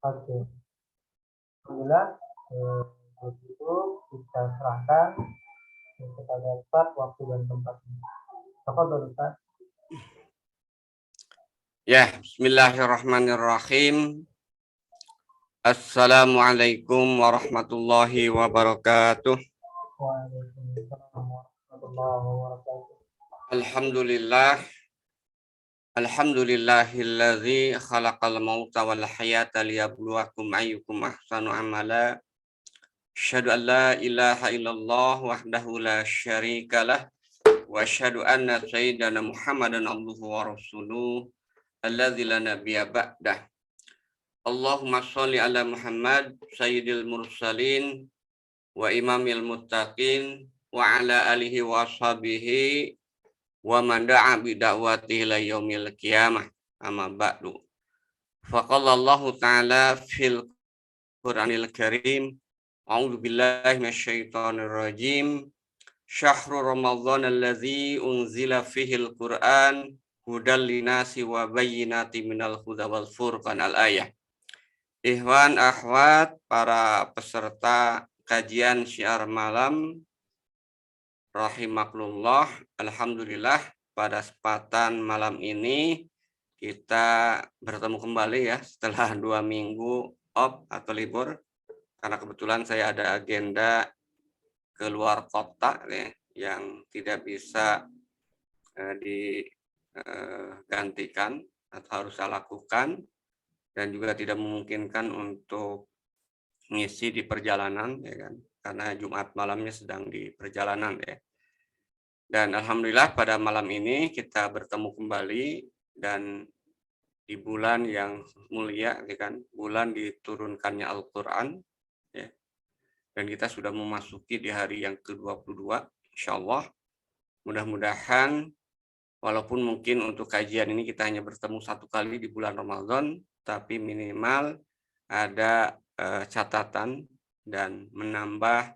Oke. Alhamdulillah, begitu kita serahkan kepada Ustaz waktu dan tempatnya. Tafadhol Ustaz. Ya, bismillahirrahmanirrahim. Assalamualaikum warahmatullahi wabarakatuh. Waalaikumsalam warahmatullahi wabarakatuh. Alhamdulillah. Alhamdulillahilladzi khalaqal mauta wal hayata liyabluwakum ayyukum ahsanu amala. Asyhadu an la ilaha illallah wahdahu la syarikalah wa asyhadu anna sayyidana Muhammadan abduhu wa rasuluh alladzi la nabiyya ba'dah. Allahumma sholli ala Muhammad sayyidil mursalin wa imamil muttaqin wa ala alihi wa ashabihi wa man da'a bi da'watihi ila yaumil qiyamah. Amma ba'du. Faqala Allah ta'ala fil Qur'anil Karim, a'udzu billahi minasyaitonir rajim. Syahrul Ramadhan allazi unzila fihil Qur'an hudal linasi wa bayyinatin minal huda wal furqan al-ayah. Ikhwan akhwat para peserta kajian syiar malam rahimakumullah, alhamdulillah pada kesempatan malam ini kita bertemu kembali ya setelah 2 minggu off atau libur karena kebetulan saya ada agenda keluar kota ya, yang tidak bisa digantikan atau harus saya lakukan dan juga tidak memungkinkan untuk ngisi di perjalanan ya kan, karena Jumat malamnya sedang di perjalanan ya. Dan alhamdulillah pada malam ini kita bertemu kembali dan di bulan yang mulia ya kan, bulan diturunkannya Al-Qur'an ya. Dan kita sudah memasuki di hari yang ke-22 insyaallah. Mudah-mudahan walaupun mungkin untuk kajian ini kita hanya bertemu 1 kali di bulan Ramadan, tapi minimal ada catatan dan menambah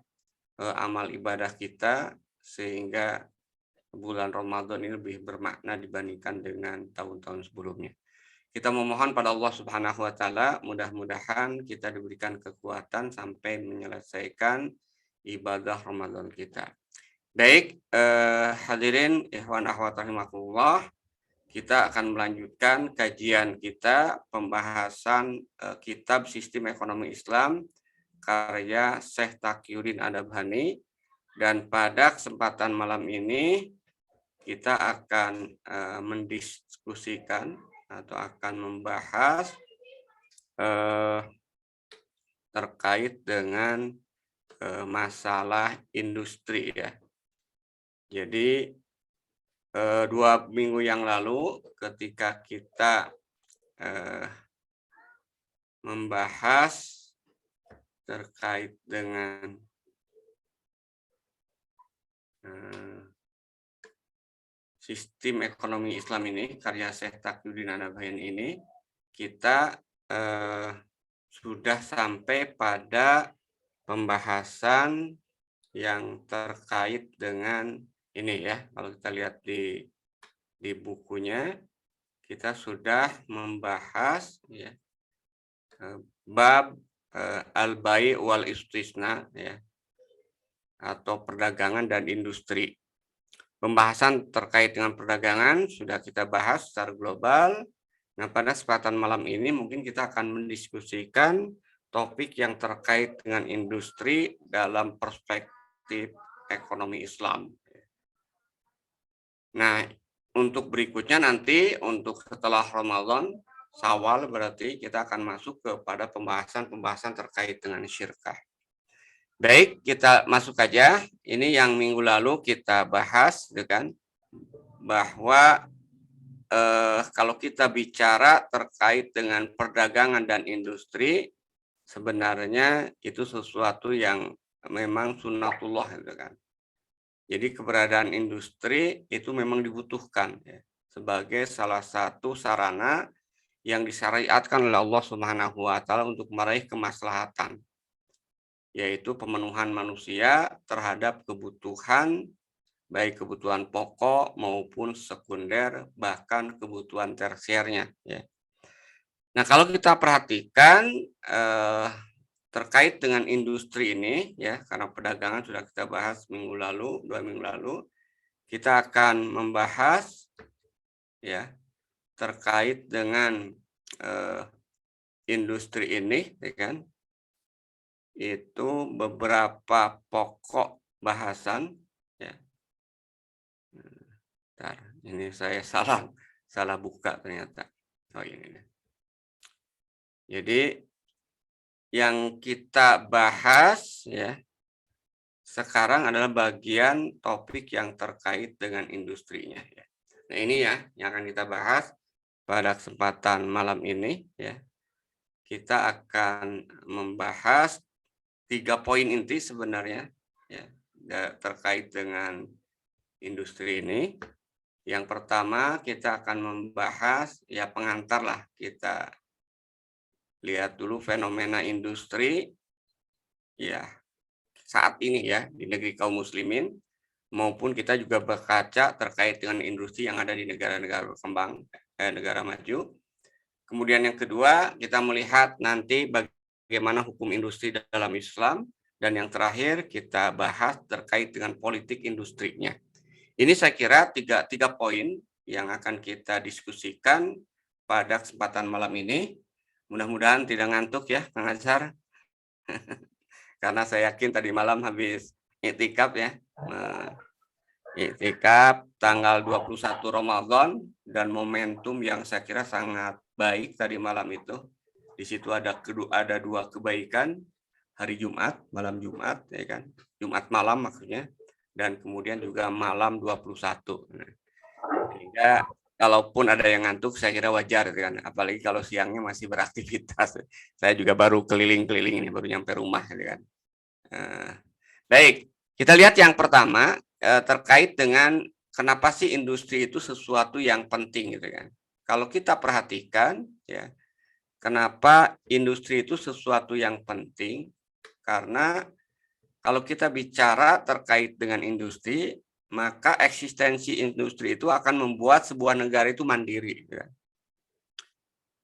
amal ibadah kita sehingga bulan Ramadan ini lebih bermakna dibandingkan dengan tahun-tahun sebelumnya. Kita memohon pada Allah Subhanahu wa taala mudah-mudahan kita diberikan kekuatan sampai menyelesaikan ibadah Ramadan kita. Baik, hadirin ikhwan akhwat rahimakumullah, kita akan melanjutkan kajian kita pembahasan kitab Sistem Ekonomi Islam karya Syekh Taqiyuddin Adabhani, dan pada kesempatan malam ini kita akan mendiskusikan atau akan membahas terkait dengan masalah industri ya. Jadi 2 minggu yang lalu ketika kita membahas terkait dengan sistem ekonomi Islam ini karya Syekh Taqiyuddin Adabhani ini, kita sudah sampai pada pembahasan yang terkait dengan ini ya. Kalau kita lihat di bukunya, kita sudah membahas ya bab al-bai' wal istisna ya, atau perdagangan dan industri. Pembahasan terkait dengan perdagangan sudah kita bahas secara global. Nah, pada kesempatan malam ini mungkin kita akan mendiskusikan topik yang terkait dengan industri dalam perspektif ekonomi Islam. Nah, untuk berikutnya nanti untuk setelah Ramadan, Syawal, berarti kita akan masuk kepada pembahasan-pembahasan terkait dengan syirkah. Baik, kita masuk aja. Ini yang minggu lalu kita bahas, kan, bahwa kalau kita bicara terkait dengan perdagangan dan industri, sebenarnya itu sesuatu yang memang sunnatullah, kan. Jadi keberadaan industri itu memang dibutuhkan ya, sebagai salah satu sarana yang disyariatkan oleh Allah Subhanahu wa taala untuk meraih kemaslahatan, yaitu pemenuhan manusia terhadap kebutuhan, baik kebutuhan pokok maupun sekunder, bahkan kebutuhan tersiernya ya. Nah, kalau kita perhatikan terkait dengan industri ini, ya, karena perdagangan sudah kita bahas minggu lalu, 2 minggu lalu, kita akan membahas, ya, terkait dengan industri ini, ya kan? Itu beberapa pokok bahasan, ya. Bentar, ini saya salah buka ternyata. Oh ini nih. Jadi yang kita bahas, ya, sekarang adalah bagian topik yang terkait dengan industrinya, ya. Nah, ini ya yang akan kita bahas pada kesempatan malam ini, ya. Kita akan membahas 3 poin inti sebenarnya, ya, terkait dengan industri ini. Yang pertama kita akan membahas, ya, pengantar lah, kita lihat dulu fenomena industri, ya, saat ini ya di negeri kaum muslimin, maupun kita juga berkaca terkait dengan industri yang ada di negara-negara berkembang, negara maju. Kemudian yang kedua, kita melihat nanti bagaimana hukum industri dalam Islam, dan yang terakhir kita bahas terkait dengan politik industrinya. Ini saya kira tiga poin yang akan kita diskusikan pada kesempatan malam ini. Mudah-mudahan tidak ngantuk ya, Kang Azhar. Karena saya yakin tadi malam habis iktikaf ya. Iktikaf tanggal 21 Ramadan, dan momentum yang saya kira sangat baik tadi malam itu. Di situ ada 2 kebaikan, hari Jumat, malam Jumat, ya kan. Jumat malam maksudnya, dan kemudian juga malam 21. Sehingga kalaupun ada yang ngantuk, saya kira wajar kan, apalagi kalau siangnya masih beraktivitas. Saya juga baru keliling-keliling ini, baru nyampe rumah kan. Baik, kita lihat yang pertama terkait dengan kenapa sih industri itu sesuatu yang penting gitu kan. Kalau kita perhatikan ya, kenapa industri itu sesuatu yang penting? Karena kalau kita bicara terkait dengan industri, maka eksistensi industri itu akan membuat sebuah negara itu mandiri. Gitu kan.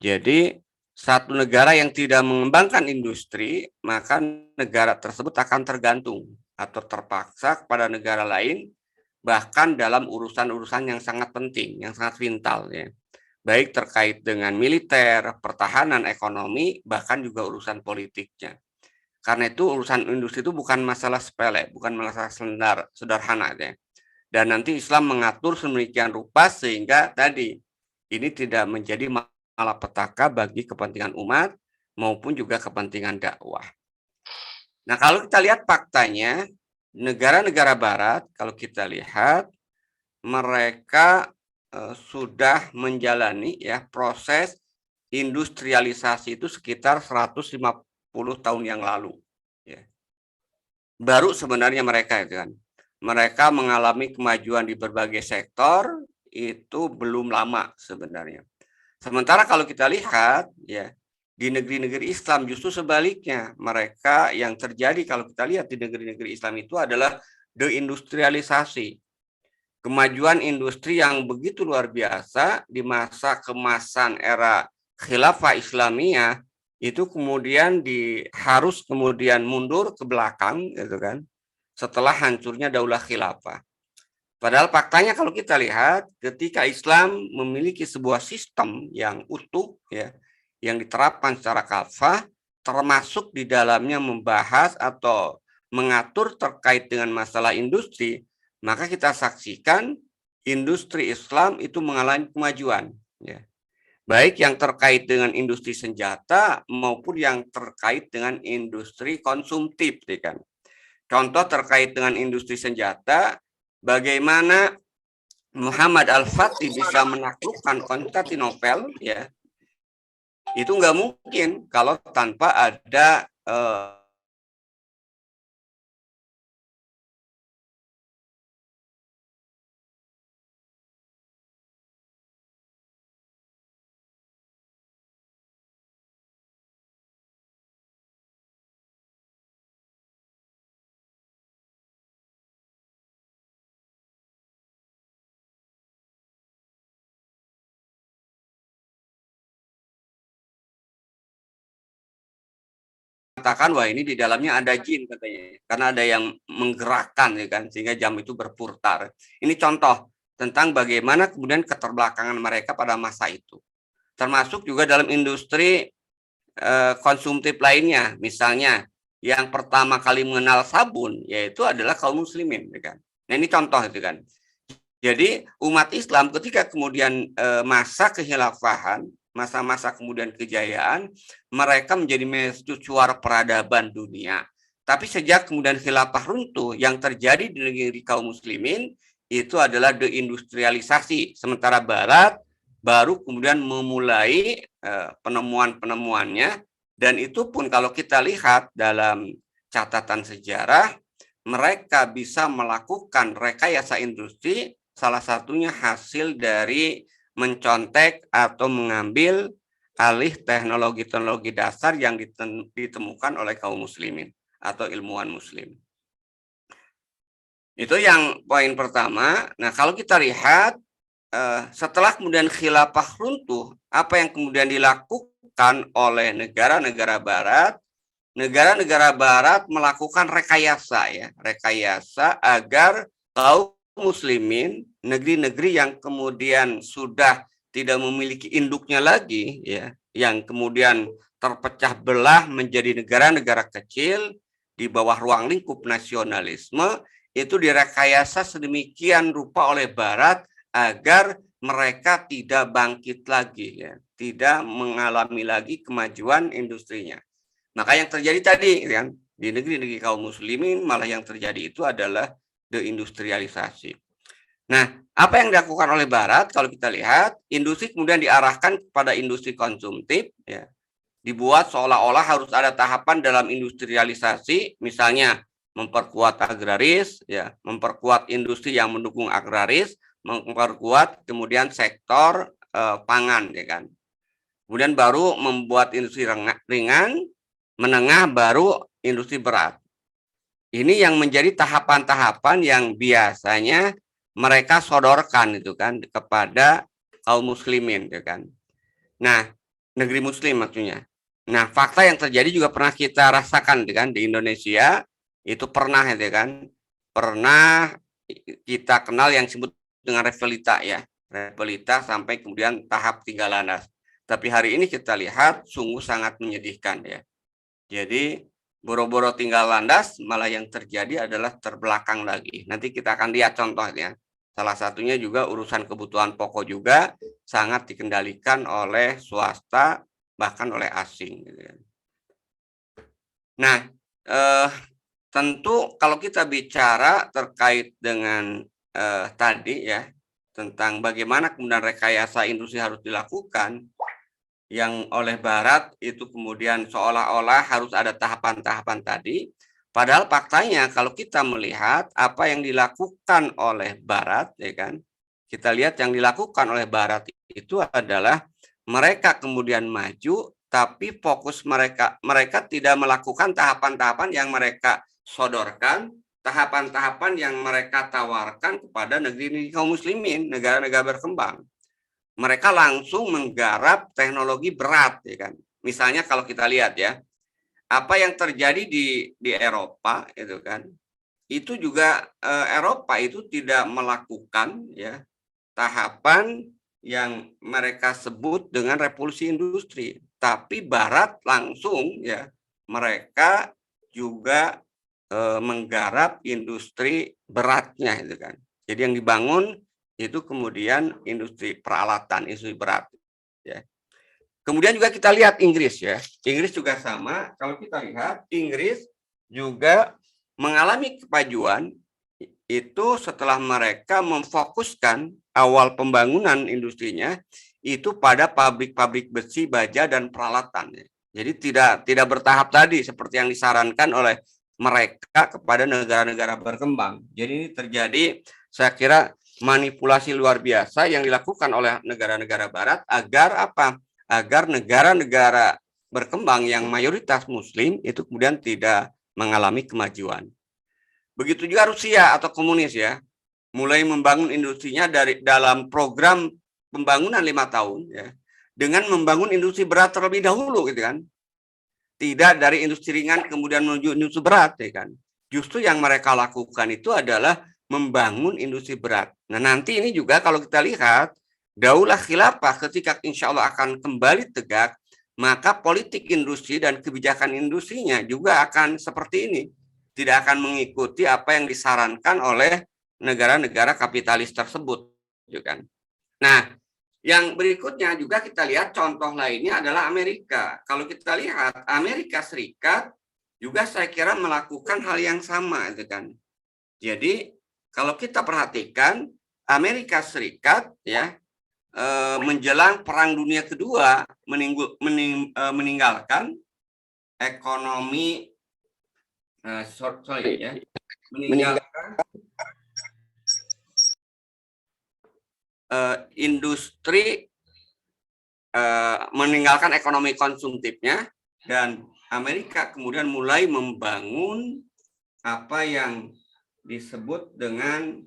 Jadi satu negara yang tidak mengembangkan industri, maka negara tersebut akan tergantung atau terpaksa kepada negara lain, bahkan dalam urusan-urusan yang sangat penting, yang sangat vital ya. Baik terkait dengan militer, pertahanan, ekonomi, bahkan juga urusan politiknya. Karena itu urusan industri itu bukan masalah sepele, bukan masalah sederhana ya. Dan nanti Islam mengatur sedemikian rupa sehingga tadi ini tidak menjadi malapetaka bagi kepentingan umat maupun juga kepentingan dakwah. Nah, kalau kita lihat faktanya, negara-negara barat kalau kita lihat mereka sudah menjalani ya proses industrialisasi itu sekitar 150 tahun yang lalu. Ya. Baru sebenarnya mereka itu kan. Mereka mengalami kemajuan di berbagai sektor itu belum lama sebenarnya. Sementara kalau kita lihat ya di negeri-negeri Islam justru sebaliknya, mereka yang terjadi kalau kita lihat di negeri-negeri Islam itu adalah deindustrialisasi. Kemajuan industri yang begitu luar biasa di masa kemasan era khilafah Islamiyah itu kemudian harus kemudian mundur ke belakang gitu kan setelah hancurnya daulah khilafah. Padahal faktanya kalau kita lihat ketika Islam memiliki sebuah sistem yang utuh ya, yang diterapkan secara kafah, termasuk di dalamnya membahas atau mengatur terkait dengan masalah industri, maka kita saksikan industri Islam itu mengalami kemajuan ya. Baik yang terkait dengan industri senjata maupun yang terkait dengan industri konsumtif ya kan. Contoh terkait dengan industri senjata, bagaimana Muhammad Al-Fatih bisa menaklukkan Konstantinopel ya, itu nggak mungkin kalau tanpa ada mengatakan wah ini di dalamnya ada jin katanya, karena ada yang menggerakkan ya kan, sehingga jam itu berputar. Ini contoh tentang bagaimana kemudian keterbelakangan mereka pada masa itu. Termasuk juga dalam industri konsumtif lainnya, misalnya yang pertama kali mengenal sabun yaitu adalah kaum muslimin, ya kan. Nah ini contoh itu kan. Jadi umat Islam ketika kemudian masa kekhilafahan, masa-masa kemudian kejayaan, mereka menjadi mercusuar peradaban dunia. Tapi sejak kemudian khilafah runtuh, yang terjadi di negeri kaum muslimin itu adalah deindustrialisasi. Sementara Barat baru kemudian memulai penemuan-penemuannya, dan itu pun kalau kita lihat dalam catatan sejarah, mereka bisa melakukan rekayasa industri, salah satunya hasil dari mencontek atau mengambil alih teknologi-teknologi dasar yang ditemukan oleh kaum muslimin atau ilmuwan muslim. Itu yang poin pertama. Nah, kalau kita lihat setelah kemudian khilafah runtuh, apa yang kemudian dilakukan oleh negara-negara Barat? Negara-negara Barat melakukan rekayasa ya, rekayasa agar kaum muslimin, negeri-negeri yang kemudian sudah tidak memiliki induknya lagi ya, yang kemudian terpecah belah menjadi negara-negara kecil di bawah ruang lingkup nasionalisme, itu direkayasa sedemikian rupa oleh Barat agar mereka tidak bangkit lagi ya, tidak mengalami lagi kemajuan industrinya. Maka yang terjadi tadi kan di negeri-negeri kaum muslimin malah yang terjadi itu adalah deindustrialisasi. Nah, apa yang dilakukan oleh Barat kalau kita lihat, industri kemudian diarahkan kepada industri konsumtif ya. Dibuat seolah-olah harus ada tahapan dalam industrialisasi, misalnya memperkuat agraris ya, memperkuat industri yang mendukung agraris, memperkuat kemudian sektor pangan ya kan. Kemudian baru membuat industri ringan, menengah, baru industri berat. Ini yang menjadi tahapan-tahapan yang biasanya mereka sodorkan itu kan kepada kaum muslimin ya kan. Nah, negeri muslim maksudnya. Nah, fakta yang terjadi juga pernah kita rasakan kan di Indonesia, itu pernah ya kan. Pernah kita kenal yang disebut dengan revelita ya. Revelita sampai kemudian tahap tinggal landas. Tapi hari ini kita lihat sungguh sangat menyedihkan ya. Jadi boro-boro tinggal landas, malah yang terjadi adalah terbelakang lagi. Nanti kita akan lihat contohnya. Salah satunya juga urusan kebutuhan pokok juga sangat dikendalikan oleh swasta, bahkan oleh asing. Nah, tentu kalau kita bicara terkait dengan tadi ya, tentang bagaimana kemudian rekayasa industri harus dilakukan, yang oleh Barat itu kemudian seolah-olah harus ada tahapan-tahapan tadi, padahal faktanya kalau kita melihat apa yang dilakukan oleh Barat ya kan, kita lihat yang dilakukan oleh Barat itu adalah mereka kemudian maju, tapi fokus mereka tidak melakukan tahapan-tahapan yang mereka sodorkan, tahapan-tahapan yang mereka tawarkan kepada negeri kaum muslimin, negara-negara berkembang. Mereka langsung menggarap teknologi berat ya kan. Misalnya kalau kita lihat ya, apa yang terjadi di Eropa itu kan, itu juga Eropa itu tidak melakukan ya tahapan yang mereka sebut dengan revolusi industri, tapi Barat langsung ya mereka juga menggarap industri beratnya itu kan. Jadi yang dibangun itu kemudian industri peralatan, industri berat ya. Kemudian juga kita lihat Inggris ya. Inggris juga sama. Kalau kita lihat Inggris juga mengalami kemajuan itu setelah mereka memfokuskan awal pembangunan industrinya itu pada pabrik-pabrik besi, baja dan peralatan ya. Jadi tidak bertahap tadi seperti yang disarankan oleh mereka kepada negara-negara berkembang. Jadi ini terjadi saya kira manipulasi luar biasa yang dilakukan oleh negara-negara Barat agar apa? Agar negara-negara berkembang yang mayoritas Muslim itu kemudian tidak mengalami kemajuan. Begitu juga Rusia atau komunis ya, mulai membangun industrinya dalam program pembangunan 5 tahun ya, dengan membangun industri berat terlebih dahulu gitu kan. tidak dari industri ringan kemudian menuju industri berat, ya kan. Justru yang mereka lakukan itu adalah membangun industri berat. Nah, nanti ini juga kalau kita lihat, daulah khilafah ketika insya Allah akan kembali tegak, maka politik industri dan kebijakan industrinya juga akan seperti ini. Tidak akan mengikuti apa yang disarankan oleh negara-negara kapitalis tersebut. Gitu kan. Nah, yang berikutnya juga kita lihat contoh lainnya adalah Amerika. Kalau kita lihat Amerika Serikat juga saya kira melakukan hal yang sama, gitu kan. Jadi kalau kita perhatikan Amerika Serikat ya menjelang Perang Dunia Kedua meninggalkan ekonomi meninggalkan industri, meninggalkan ekonomi konsumtifnya, dan Amerika kemudian mulai membangun apa yang disebut dengan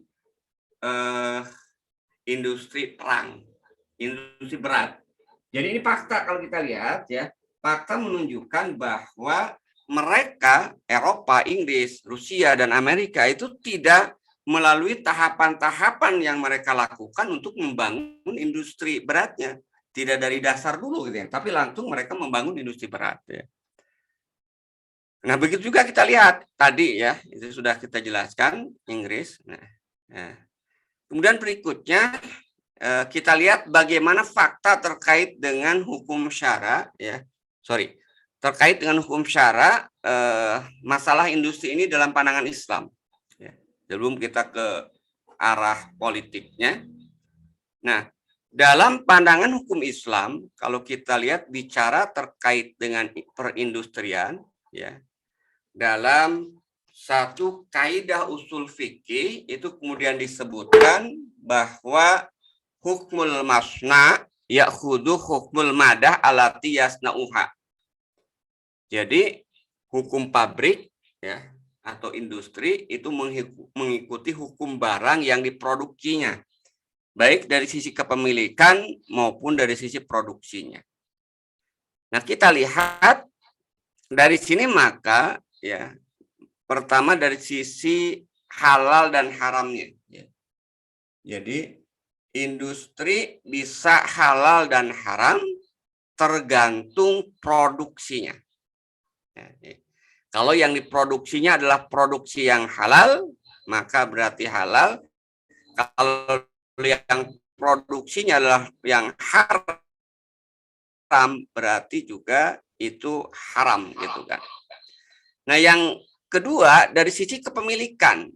industri perang, industri berat. Jadi ini fakta kalau kita lihat ya, fakta menunjukkan bahwa mereka, Eropa, Inggris, Rusia, dan Amerika itu tidak melalui tahapan-tahapan yang mereka lakukan untuk membangun industri beratnya. Tidak dari dasar dulu gitu ya, tapi langsung mereka membangun industri berat ya. Nah, begitu juga kita lihat tadi ya, itu sudah kita jelaskan Inggris. Nah. Kemudian berikutnya kita lihat bagaimana fakta terkait dengan hukum syara ya. Terkait dengan hukum syara masalah industri ini dalam pandangan Islam. Ya. Sebelum kita ke arah politiknya. Nah, dalam pandangan hukum Islam, kalau kita lihat bicara terkait dengan perindustrian, ya, dalam satu kaidah usul fikih itu kemudian disebutkan bahwa hukmul masna ya'khudhu hukmul madah alati yasna'uha. Jadi hukum pabrik ya atau industri itu mengikuti hukum barang yang diproduksinya, baik dari sisi kepemilikan maupun dari sisi produksinya. Nah, kita lihat dari sini maka ya pertama dari sisi halal dan haramnya. Ya. Jadi industri bisa halal dan haram tergantung produksinya. Ya, ya. Kalau yang diproduksinya adalah produksi yang halal, maka berarti halal. Kalau yang produksinya adalah yang haram, berarti juga itu haram gitu kan. Nah, yang kedua dari sisi kepemilikan.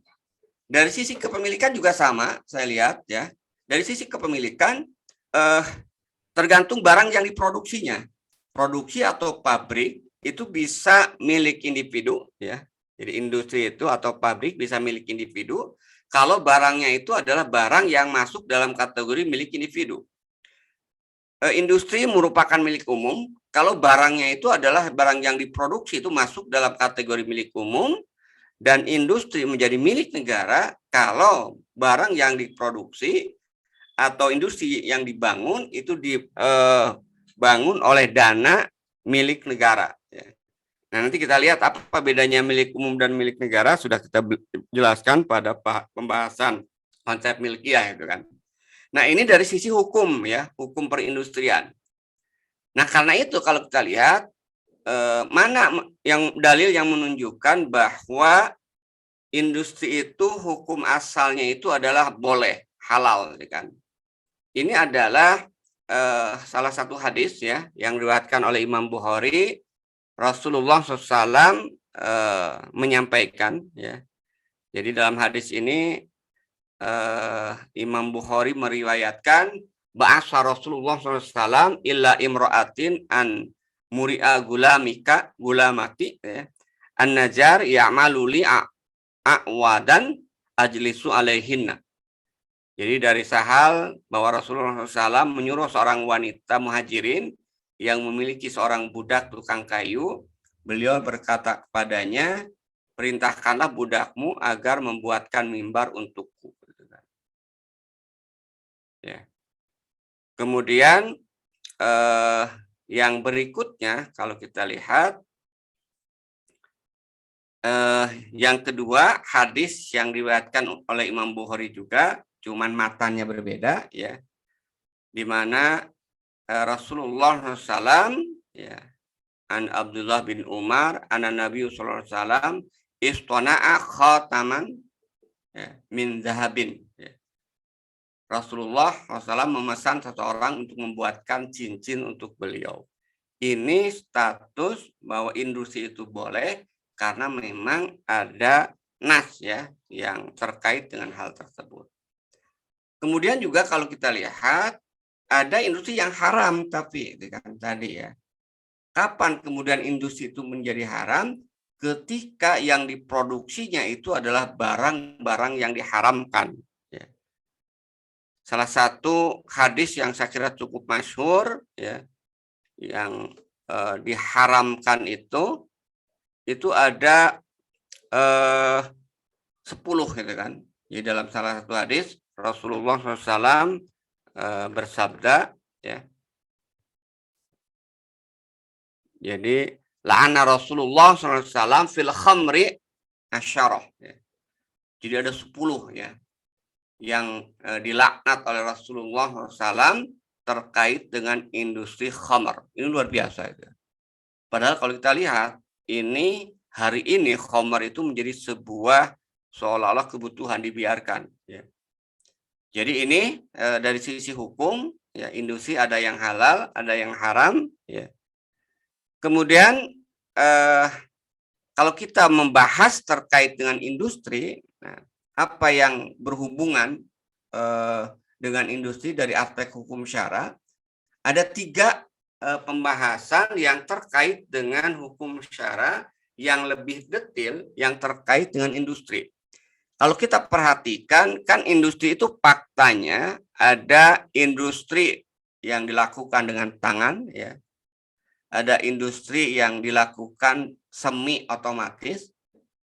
Dari sisi kepemilikan juga sama, saya lihat ya. Dari sisi kepemilikan tergantung barang yang diproduksinya. Produksi atau pabrik itu bisa milik individu ya. Jadi industri itu atau pabrik bisa milik individu kalau barangnya itu adalah barang yang masuk dalam kategori milik individu. Industri merupakan milik umum kalau barangnya itu adalah barang yang diproduksi itu masuk dalam kategori milik umum, dan industri menjadi milik negara kalau barang yang diproduksi atau industri yang dibangun itu dibangun oleh dana milik negara. Nah, nanti kita lihat apa bedanya milik umum dan milik negara, sudah kita jelaskan pada pembahasan konsep milkiyah itu kan. Nah, ini dari sisi hukum ya, hukum perindustrian. Nah, karena itu kalau kita lihat mana yang dalil yang menunjukkan bahwa industri itu hukum asalnya itu adalah boleh, halal kan. Ini adalah salah satu hadis ya yang diriwayatkan oleh Imam Bukhari. Rasulullah SAW menyampaikan ya. Jadi dalam hadis ini Imam Bukhari meriwayatkan ba'asa Rasulullah SAW illa imra'atin an muri'a gulamati ya. An-najar ya'malu li a'wadan ajlisu alaihinna. Jadi dari sahal bahwa Rasulullah SAW menyuruh seorang wanita muhajirin yang memiliki seorang budak tukang kayu, beliau berkata kepadanya, perintahkanlah budakmu agar membuatkan mimbar untukku. Ya. Kemudian yang berikutnya kalau kita lihat Yang kedua, hadis yang diriwayatkan oleh Imam Bukhari juga, cuman matanya berbeda, ya, di mana Rasulullah SAW, ya, an Abdullah bin Umar, an Nabi Sallallahu Alaihi Wasallam istana'a khataman, ya, min zahabin. Ya. Rasulullah SAW memesan seseorang untuk membuatkan cincin untuk beliau. Ini status bahwa industri itu boleh karena memang ada nas, ya, yang terkait dengan hal tersebut. Kemudian juga kalau kita lihat ada industri yang haram, tapi itu kan tadi, ya. Kapan kemudian industri itu menjadi haram? Ketika yang diproduksinya itu adalah barang-barang yang diharamkan. Ya. Salah satu hadis yang saya kira cukup masyhur, ya, yang diharamkan itu ada 10 gitu kan. Jadi dalam salah satu hadis Rasulullah SAW bersabda, ya. Jadi la'ana Rasulullah SAW fil khamri asyarah. Ya. Jadi ada 10, ya, yang dilaknat oleh Rasulullah SAW terkait dengan industri khamr. Ini luar biasa itu. Padahal kalau kita lihat, ini hari ini khamr itu menjadi sebuah seolah-olah kebutuhan dibiarkan. Ya. Jadi ini dari sisi hukum, ya, industri ada yang halal, ada yang haram. Ya. Kemudian kalau kita membahas terkait dengan industri, nah, apa yang berhubungan dengan industri dari aspek hukum syara, ada 3 pembahasan yang terkait dengan hukum syara yang lebih detail yang terkait dengan industri. Kalau kita perhatikan, kan industri itu faktanya ada industri yang dilakukan dengan tangan, ya. Ada industri yang dilakukan semi otomatis,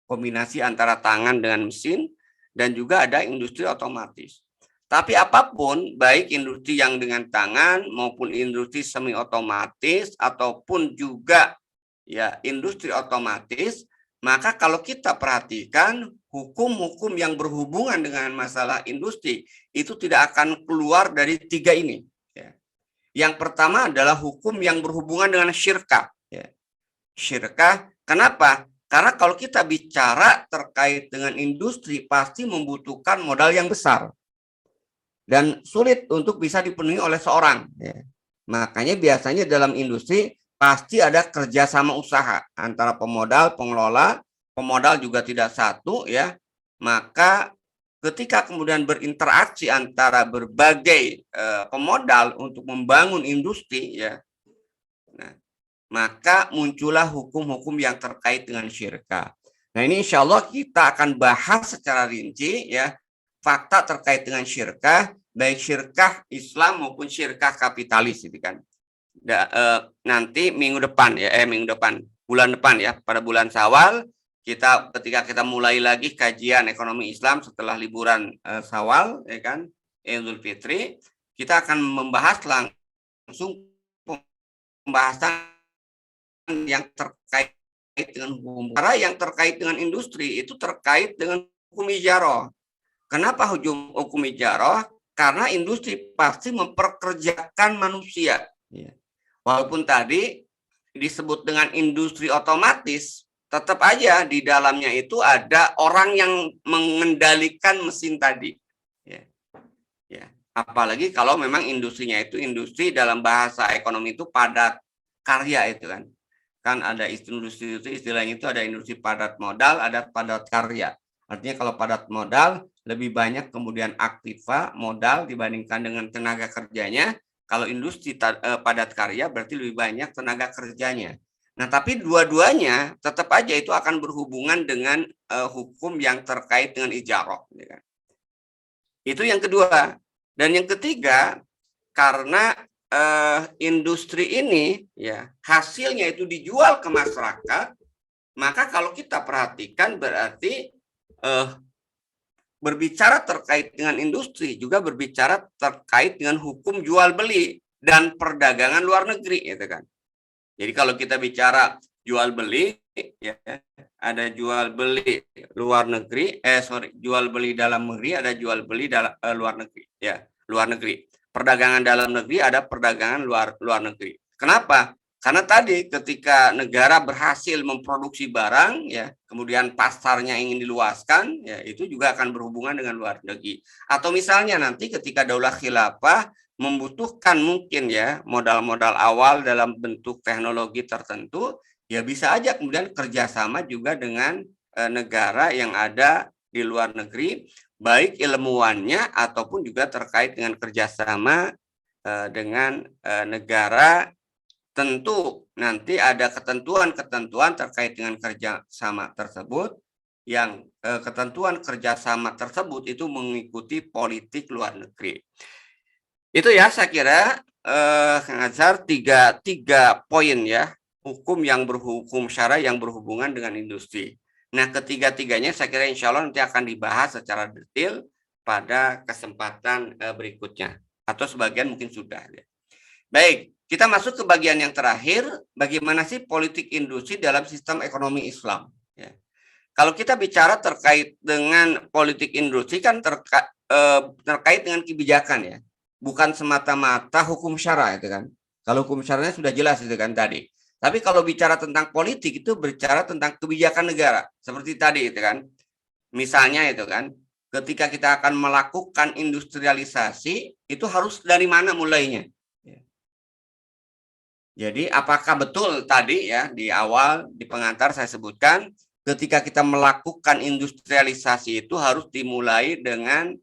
kombinasi antara tangan dengan mesin, dan juga ada industri otomatis. Tapi apapun, baik industri yang dengan tangan maupun industri semi otomatis ataupun juga, ya, industri otomatis, maka kalau kita perhatikan hukum-hukum yang berhubungan dengan masalah industri itu tidak akan keluar dari 3 ini. Ya. Yang pertama adalah hukum yang berhubungan dengan syirkah. Ya. Syirkah, kenapa? Karena kalau kita bicara terkait dengan industri pasti membutuhkan modal yang besar dan sulit untuk bisa dipenuhi oleh seorang. Ya. Makanya biasanya dalam industri pasti ada kerjasama usaha antara pemodal, pengelola, pemodal juga tidak satu, ya. Maka ketika kemudian berinteraksi antara berbagai pemodal untuk membangun industri, ya, nah, maka muncullah hukum-hukum yang terkait dengan syirkah. Nah, ini insya Allah kita akan bahas secara rinci, ya, fakta terkait dengan syirkah, baik syirkah Islam maupun syirkah kapitalis, itu kan. Nanti minggu depan, ya, bulan depan, ya, pada bulan Syawal, ketika kita mulai lagi kajian ekonomi Islam setelah liburan Syawal, ya kan, Idul Fitri, kita akan membahas langsung pembahasan yang terkait dengan hukum. Karena yang terkait dengan industri itu terkait dengan hukum ijarah. Kenapa hukum ijarah? Karena industri pasti memperkerjakan manusia. Walaupun tadi disebut dengan industri otomatis, tetap aja di dalamnya itu ada orang yang mengendalikan mesin tadi. Ya. Apalagi kalau memang industrinya itu industri dalam bahasa ekonomi itu padat karya itu kan. Kan ada industri itu istilahnya itu ada industri padat modal, ada padat karya. Artinya kalau padat modal lebih banyak kemudian aktiva modal dibandingkan dengan tenaga kerjanya. Kalau industri padat karya berarti lebih banyak tenaga kerjanya. Nah, tapi dua-duanya tetap aja itu akan berhubungan dengan hukum yang terkait dengan ijarah. Itu yang kedua. Dan yang ketiga, karena industri ini, ya, hasilnya itu dijual ke masyarakat, maka kalau kita perhatikan berarti berbicara terkait dengan industri juga berbicara terkait dengan hukum jual beli dan perdagangan luar negeri, gitu kan. Jadi kalau kita bicara jual beli, ya, ada jual beli luar negeri, jual beli dalam negeri, ada jual beli luar negeri, ya, luar negeri. Perdagangan dalam negeri, ada perdagangan luar negeri. Kenapa? Karena tadi ketika negara berhasil memproduksi barang, ya, kemudian pasarnya ingin diluaskan, ya, itu juga akan berhubungan dengan luar negeri. Atau misalnya nanti ketika Daulah Khilafah membutuhkan mungkin ya modal-modal awal dalam bentuk teknologi tertentu, ya bisa aja kemudian kerjasama juga dengan negara yang ada di luar negeri, baik ilmuwannya ataupun juga terkait dengan kerjasama dengan negara. Tentu nanti ada ketentuan-ketentuan terkait dengan kerjasama tersebut, yang ketentuan kerjasama tersebut itu mengikuti politik luar negeri. Itu ya saya kira Kang Azhar tiga poin ya, hukum syara yang berhubungan dengan industri. Nah, ketiga-tiganya saya kira insya Allah nanti akan dibahas secara detail pada kesempatan berikutnya, atau sebagian mungkin sudah. Ya. Baik, kita masuk ke bagian yang terakhir, bagaimana sih politik industri dalam sistem ekonomi Islam. Ya. Kalau kita bicara terkait dengan politik industri kan terkait dengan kebijakan ya, bukan semata-mata hukum syara itu kan. Kalau hukum syaranya sudah jelas itu kan tadi. Tapi kalau bicara tentang politik itu bicara tentang kebijakan negara, seperti tadi itu kan. Misalnya itu kan, ketika kita akan melakukan industrialisasi, itu harus dari mana mulainya? Jadi apakah betul tadi ya di awal di pengantar saya sebutkan ketika kita melakukan industrialisasi itu harus dimulai dengan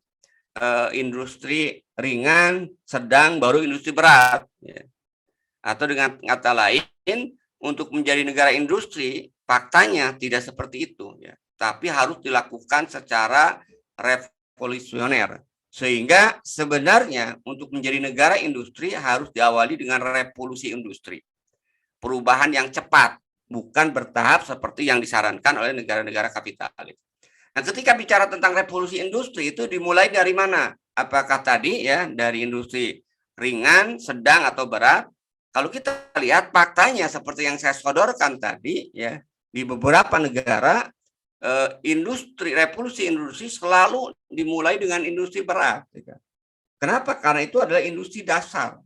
industri ringan, sedang, baru industri berat. Ya. Atau dengan kata lain, untuk menjadi negara industri, faktanya tidak seperti itu. Ya. Tapi harus dilakukan secara revolusioner. Sehingga sebenarnya untuk menjadi negara industri harus diawali dengan revolusi industri. Perubahan yang cepat, bukan bertahap seperti yang disarankan oleh negara-negara kapitalis. Nah, ketika bicara tentang revolusi industri itu dimulai dari mana? Apakah tadi ya dari industri ringan, sedang atau berat? Kalau kita lihat faktanya seperti yang saya sodorkan tadi ya, di beberapa negara revolusi industri selalu dimulai dengan industri berat. Kenapa? Karena itu adalah industri dasar.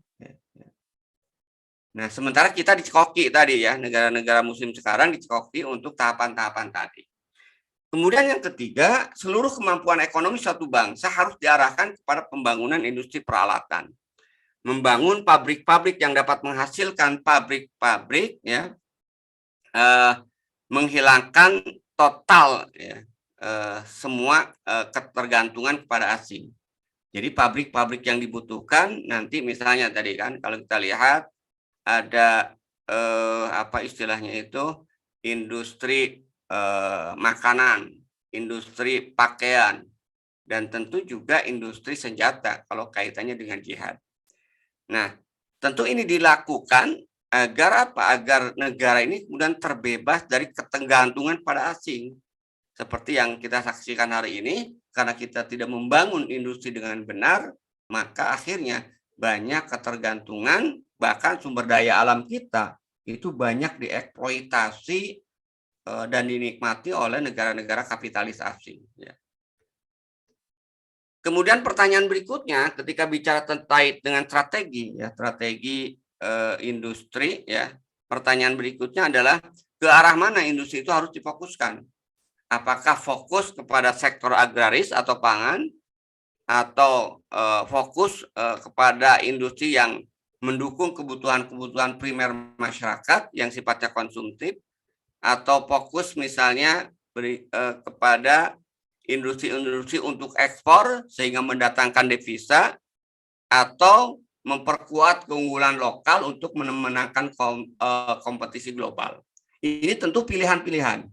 Nah, sementara kita dicekoki tadi ya, negara-negara muslim sekarang dicekoki untuk tahapan-tahapan tadi. Kemudian yang ketiga, seluruh kemampuan ekonomi suatu bangsa harus diarahkan kepada pembangunan industri peralatan. Membangun pabrik-pabrik yang dapat menghasilkan pabrik-pabrik ya, menghilangkan total ya, semua ketergantungan kepada asing. Jadi pabrik-pabrik yang dibutuhkan nanti misalnya tadi kan kalau kita lihat ada apa istilahnya itu industri makanan, industri pakaian, dan tentu juga industri senjata kalau kaitannya dengan jihad. Nah, tentu ini dilakukan agar apa? Agar negara ini kemudian terbebas dari ketergantungan pada asing. Seperti yang kita saksikan hari ini, karena kita tidak membangun industri dengan benar, maka akhirnya banyak ketergantungan, bahkan sumber daya alam kita itu banyak dieksploitasi dan dinikmati oleh negara-negara kapitalis asing. Ya. Kemudian pertanyaan berikutnya, ketika bicara terkait dengan strategi, ya strategi industri, ya pertanyaan berikutnya adalah ke arah mana industri itu harus difokuskan? Apakah fokus kepada sektor agraris atau pangan, atau fokus kepada industri yang mendukung kebutuhan-kebutuhan primer masyarakat yang sifatnya konsumtif, atau fokus misalnya kepada industri-industri untuk ekspor sehingga mendatangkan devisa, atau memperkuat keunggulan lokal untuk memenangkan kompetisi global. Ini tentu pilihan-pilihan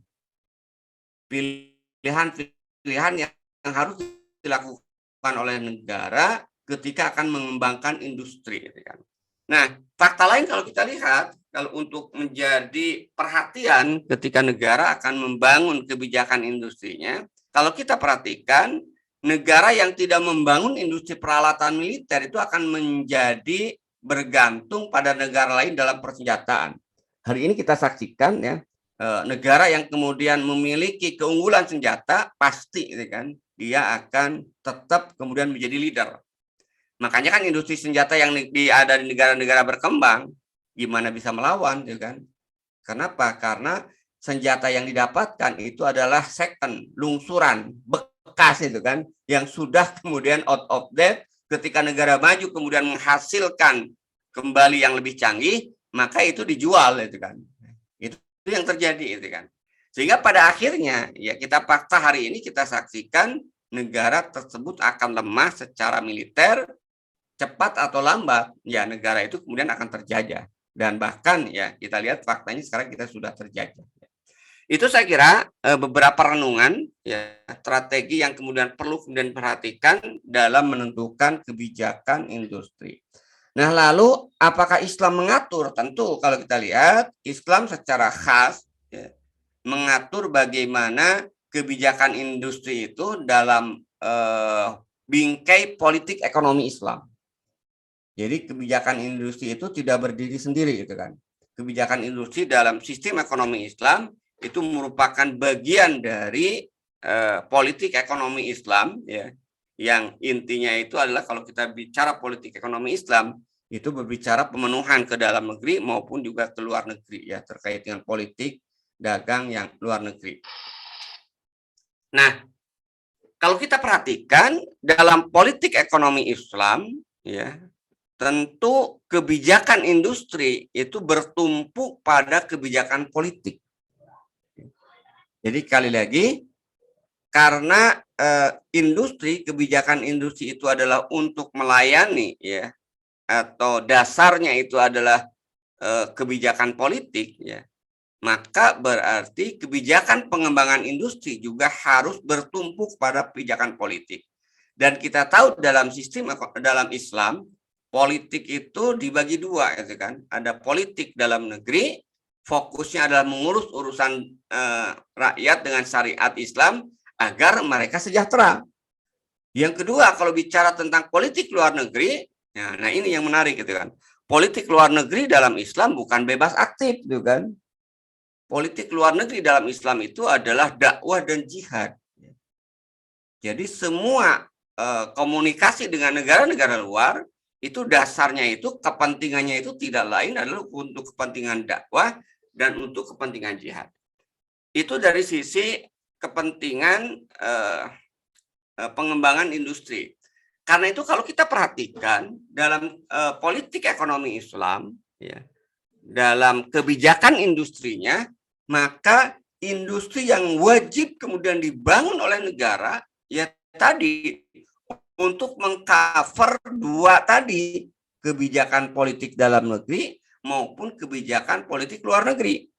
yang harus dilakukan oleh negara ketika akan mengembangkan industri. Nah, fakta lain kalau kita lihat, kalau untuk menjadi perhatian ketika negara akan membangun kebijakan industrinya, kalau kita perhatikan, negara yang tidak membangun industri peralatan militer itu akan menjadi bergantung pada negara lain dalam persenjataan. Hari ini kita saksikan ya, negara yang kemudian memiliki keunggulan senjata, pasti gitu kan, dia akan tetap kemudian menjadi leader. Makanya kan industri senjata yang ada di negara-negara berkembang, gimana bisa melawan, gitu kan? Kenapa? Karena senjata yang didapatkan itu adalah second, lungsuran, bekas itu kan, yang sudah kemudian out of date. Ketika negara maju kemudian menghasilkan kembali yang lebih canggih, maka itu dijual itu kan. Itu yang terjadi itu kan. Sehingga pada akhirnya ya kita fakta hari ini kita saksikan negara tersebut akan lemah secara militer, cepat atau lambat ya negara itu kemudian akan terjajah. Dan bahkan ya kita lihat faktanya sekarang kita sudah terjajah. Itu saya kira beberapa renungan ya strategi yang kemudian perlu kemudian perhatikan dalam menentukan kebijakan industri. Nah, lalu apakah Islam mengatur? Tentu kalau kita lihat Islam secara khas ya, mengatur bagaimana kebijakan industri itu dalam bingkai politik ekonomi Islam. Jadi kebijakan industri itu tidak berdiri sendiri gitu kan. Kebijakan industri dalam sistem ekonomi Islam itu merupakan bagian dari politik ekonomi Islam ya. Yang intinya itu adalah kalau kita bicara politik ekonomi Islam itu berbicara pemenuhan ke dalam negeri maupun juga ke luar negeri ya terkait dengan politik dagang yang luar negeri. Nah, kalau kita perhatikan dalam politik ekonomi Islam ya tentu kebijakan industri itu bertumpu pada kebijakan politik. Jadi kali lagi, karena industri, kebijakan industri itu adalah untuk melayani ya, atau dasarnya itu adalah kebijakan politik ya, maka berarti kebijakan pengembangan industri juga harus bertumpu pada kebijakan politik. Dan kita tahu dalam sistem dalam Islam politik itu dibagi dua, gitu kan? Ada politik dalam negeri, fokusnya adalah mengurus urusan rakyat dengan syariat Islam agar mereka sejahtera. Yang kedua, kalau bicara tentang politik luar negeri, nah ini yang menarik, gitu kan? Politik luar negeri dalam Islam bukan bebas aktif, gitu kan? Politik luar negeri dalam Islam itu adalah dakwah dan jihad. Jadi semua komunikasi dengan negara-negara luar itu dasarnya itu kepentingannya itu tidak lain adalah untuk kepentingan dakwah dan untuk kepentingan jihad. Itu dari sisi kepentingan pengembangan industri. Karena itu kalau kita perhatikan dalam politik ekonomi Islam, ya, dalam kebijakan industrinya, maka industri yang wajib kemudian dibangun oleh negara, ya tadi untuk mengcover dua tadi, kebijakan politik dalam negeri maupun kebijakan politik luar negeri.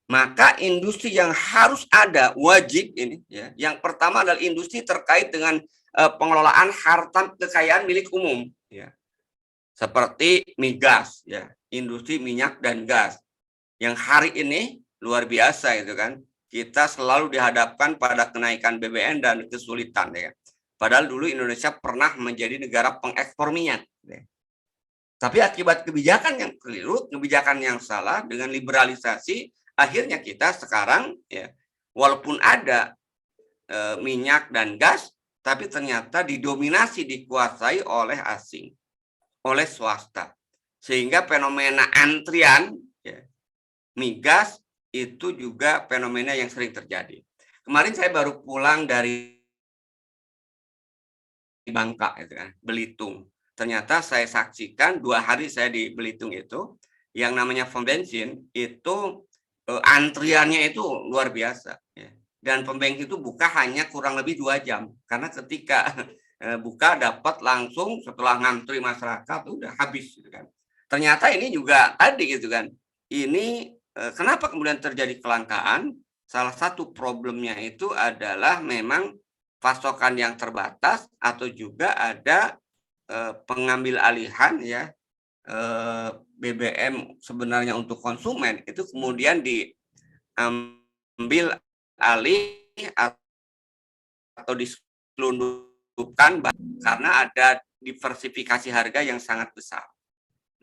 Maka industri yang harus ada wajib ini ya. Yang pertama adalah industri terkait dengan pengelolaan harta kekayaan milik umum ya. Seperti migas ya, industri minyak dan gas. Yang hari ini luar biasa itu kan. Kita selalu dihadapkan pada kenaikan BBM dan kesulitan ya. Padahal dulu Indonesia pernah menjadi negara pengekspor minyak. Tapi akibat kebijakan yang keliru, kebijakan yang salah dengan liberalisasi, akhirnya kita sekarang ya, walaupun ada minyak dan gas, tapi ternyata didominasi, dikuasai oleh asing, oleh swasta. Sehingga fenomena antrian ya, migas itu juga fenomena yang sering terjadi. Kemarin saya baru pulang dari Bangka itu kan, Belitung. Ternyata saya saksikan 2 hari saya di Belitung itu, yang namanya pom bensin itu antriannya itu luar biasa. Ya. Dan pom bensin itu buka hanya kurang lebih 2 jam, karena ketika buka dapat langsung setelah ngantri masyarakat udah habis gitu kan. Ternyata ini juga tadi gitu kan. Ini kenapa kemudian terjadi kelangkaan? Salah satu problemnya itu adalah memang pasokan yang terbatas atau juga ada pengambil alihan ya BBM sebenarnya untuk konsumen itu kemudian diambil alih atau diselundupkan karena ada diversifikasi harga yang sangat besar.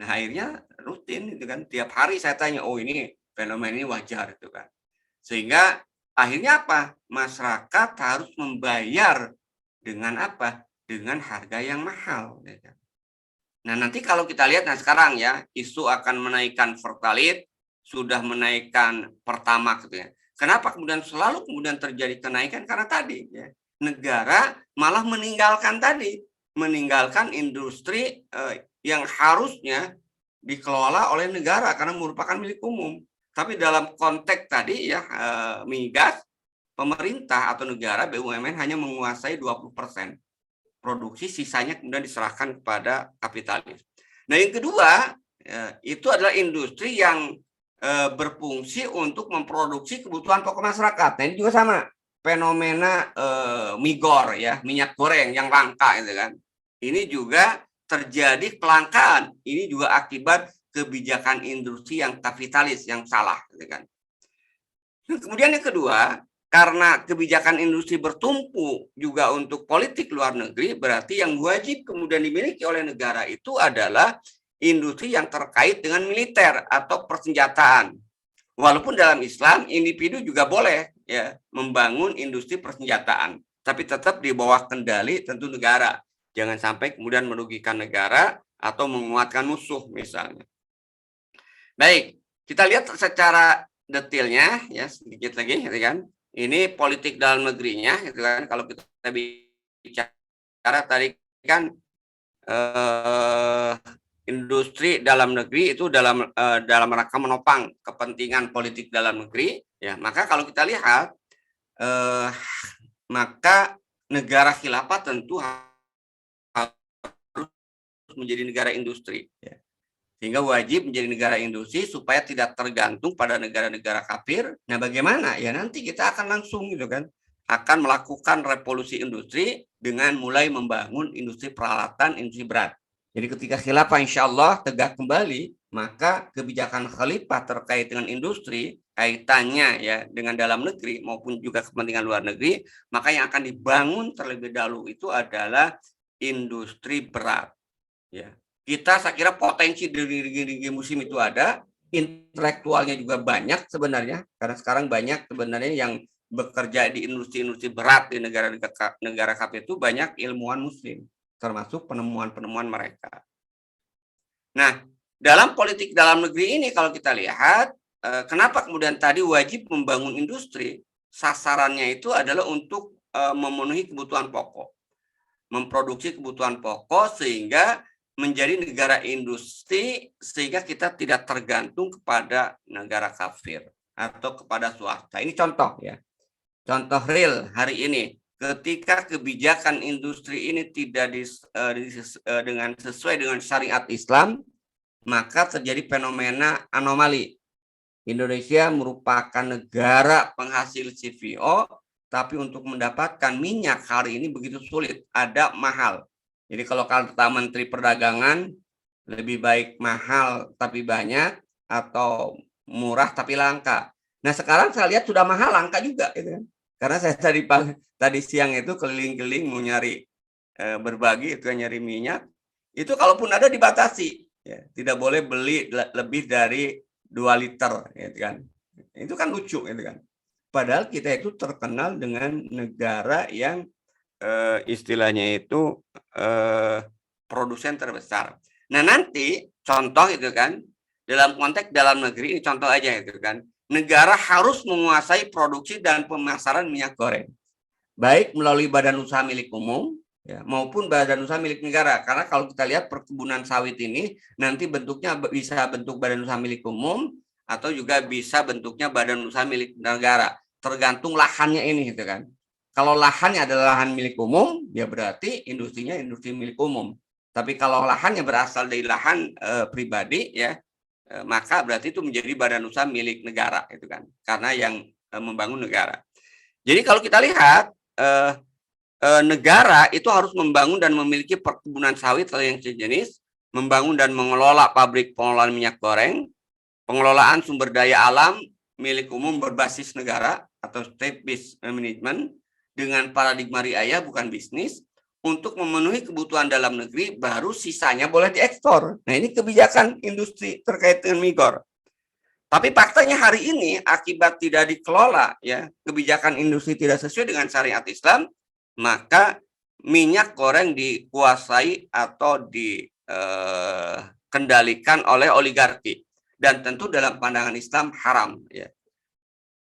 Nah akhirnya rutin itu kan tiap hari saya tanya, oh ini fenomena ini wajar itu kan. Sehingga akhirnya apa? Masyarakat harus membayar dengan apa? Dengan harga yang mahal. Nah, nanti kalau kita lihat, nah sekarang ya, isu akan menaikkan Pertalite, sudah menaikkan Pertamax gitu ya. Kenapa kemudian selalu kemudian terjadi kenaikan? Karena tadi ya, negara malah meninggalkan industri yang harusnya dikelola oleh negara karena merupakan milik umum. Tapi dalam konteks tadi ya, migas, pemerintah atau negara BUMN hanya menguasai 20% produksi, sisanya kemudian diserahkan kepada kapitalis. Nah, yang kedua itu adalah industri yang berfungsi untuk memproduksi kebutuhan pokok masyarakat. Nah, ini juga sama fenomena migor ya, minyak goreng yang langka itu kan. Ini juga terjadi kelangkaan. Ini juga akibat kebijakan industri yang kapitalis yang salah gitu kan. Kemudian yang kedua, karena kebijakan industri bertumpu juga untuk politik luar negeri, berarti yang wajib kemudian dimiliki oleh negara itu adalah industri yang terkait dengan militer atau persenjataan. Walaupun dalam Islam individu juga boleh ya membangun industri persenjataan, tapi tetap di bawah kendali tentu negara. Jangan sampai kemudian merugikan negara atau menguatkan musuh misalnya. Baik, kita lihat secara detailnya ya sedikit lagi gitu kan. Ini politik dalam negerinya gitu kan. Kalau kita bicara tadi kan industri dalam negeri itu dalam rangka menopang kepentingan politik dalam negeri ya. Maka kalau kita lihat maka negara khilafah tentu harus menjadi negara industri ya. Sehingga wajib menjadi negara industri supaya tidak tergantung pada negara-negara kafir. Nah, bagaimana? Ya nanti kita akan langsung gitu kan, akan melakukan revolusi industri dengan mulai membangun industri peralatan, industri berat. Jadi ketika khilafah insya Allah tegak kembali, maka kebijakan khalifah terkait dengan industri, kaitannya ya dengan dalam negeri maupun juga kepentingan luar negeri, maka yang akan dibangun terlebih dahulu itu adalah industri berat. Ya. Kita saya kira potensi dari musim itu ada, intelektualnya juga banyak sebenarnya, karena sekarang banyak sebenarnya yang bekerja di industri-industri berat di negara kafir itu banyak ilmuwan muslim, termasuk penemuan-penemuan mereka. Nah, dalam politik dalam negeri ini kalau kita lihat, kenapa kemudian tadi wajib membangun industri, sasarannya itu adalah untuk memenuhi kebutuhan pokok, memproduksi kebutuhan pokok sehingga menjadi negara industri sehingga kita tidak tergantung kepada negara kafir atau kepada swasta. Ini contoh ya. Contoh real hari ini ketika kebijakan industri ini tidak sesuai dengan syariat Islam, maka terjadi fenomena anomali. Indonesia merupakan negara penghasil CPO, tapi untuk mendapatkan minyak hari ini begitu sulit, ada mahal. Jadi kalau kata Menteri Perdagangan, lebih baik mahal tapi banyak atau murah tapi langka. Nah sekarang saya lihat sudah mahal langka juga, gitu kan? Karena saya tadi siang itu keliling-keliling mau nyari berbagi itu nyari minyak. Itu kalaupun ada dibatasi, ya, tidak boleh beli lebih dari 2 liter, gitu kan? Itu kan lucu, gitu kan? Padahal kita itu terkenal dengan negara yang istilahnya itu produsen terbesar. Nah nanti contoh itu kan dalam konteks dalam negeri ini contoh aja itu kan negara harus menguasai produksi dan pemasaran minyak goreng baik melalui badan usaha milik umum ya, maupun badan usaha milik negara karena kalau kita lihat perkebunan sawit ini nanti bentuknya bisa bentuk badan usaha milik umum atau juga bisa bentuknya badan usaha milik negara tergantung lahannya ini gitu kan. Kalau lahannya adalah lahan milik umum, ya berarti industrinya industri milik umum. Tapi kalau lahannya berasal dari lahan pribadi, ya maka berarti itu menjadi badan usaha milik negara, itu kan? Karena yang membangun negara. Jadi kalau kita lihat negara itu harus membangun dan memiliki perkebunan sawit atau yang sejenis, membangun dan mengelola pabrik pengolahan minyak goreng, pengelolaan sumber daya alam milik umum berbasis negara atau state-based management. Dengan paradigma riayah bukan bisnis untuk memenuhi kebutuhan dalam negeri baru sisanya boleh diekspor. Nah ini kebijakan industri terkait dengan migor. Tapi faktanya hari ini akibat tidak dikelola ya kebijakan industri tidak sesuai dengan syariat Islam, maka minyak goreng dikuasai atau dikendalikan oleh oligarki dan tentu dalam pandangan Islam haram ya.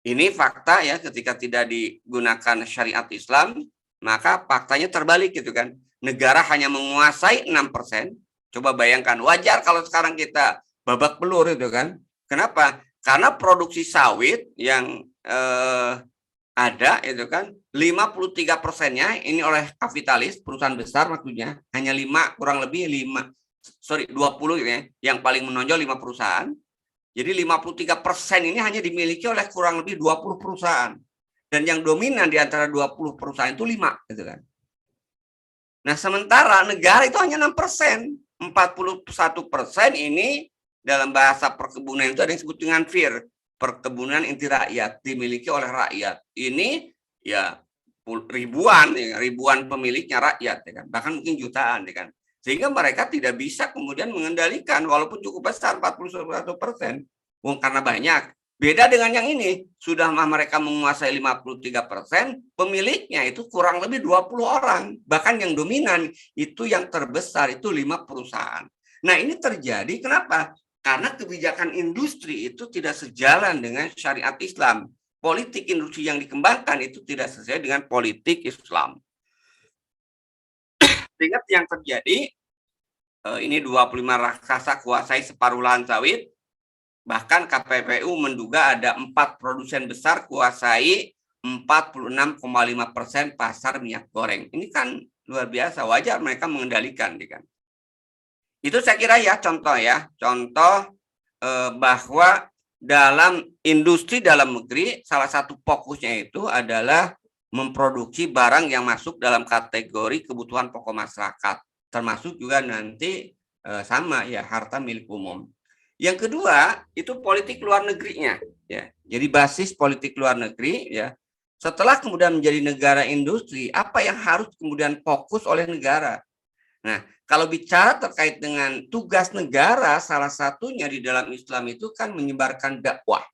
Ini fakta ya ketika tidak digunakan syariat Islam, maka faktanya terbalik gitu kan. Negara hanya menguasai 6%. Coba bayangkan, wajar kalau sekarang kita babak belur itu kan. Kenapa? Karena produksi sawit yang ada itu kan 53%-nya ini oleh kapitalis, perusahaan besar maksudnya, hanya 20 gitu ya, yang paling menonjol 5 perusahaan. Jadi 53% ini hanya dimiliki oleh kurang lebih 20 perusahaan. Dan yang dominan di antara 20 perusahaan itu 5 gitu kan. Nah, sementara negara itu hanya 6%. 41% ini dalam bahasa perkebunan itu ada yang disebut dengan FIR, perkebunan inti rakyat, dimiliki oleh rakyat. Ini ya ribuan pemiliknya rakyat ya kan, bahkan mungkin jutaan ya kan. Sehingga mereka tidak bisa kemudian mengendalikan walaupun cukup besar 41%. Karena banyak. Beda dengan yang ini, sudah mereka menguasai 53%, pemiliknya itu kurang lebih 20 orang. Bahkan yang dominan itu yang terbesar itu 5 perusahaan. Nah, ini terjadi kenapa? Karena kebijakan industri itu tidak sejalan dengan syariat Islam. Politik industri yang dikembangkan itu tidak sesuai dengan politik Islam. Sehingga yang terjadi, ini 25 raksasa kuasai separuh lahan sawit. Bahkan KPPU menduga ada 4 produsen besar kuasai 46,5% pasar minyak goreng. Ini kan luar biasa, wajar mereka mengendalikan. Kan? Itu saya kira ya contoh bahwa dalam industri dalam negeri salah satu fokusnya itu adalah memproduksi barang yang masuk dalam kategori kebutuhan pokok masyarakat, termasuk juga nanti sama ya harta milik umum. Yang kedua itu politik luar negerinya ya. Jadi basis politik luar negeri ya. Setelah kemudian menjadi negara industri, apa yang harus kemudian fokus oleh negara? Nah, kalau bicara terkait dengan tugas negara, salah satunya di dalam Islam itu kan menyebarkan dakwah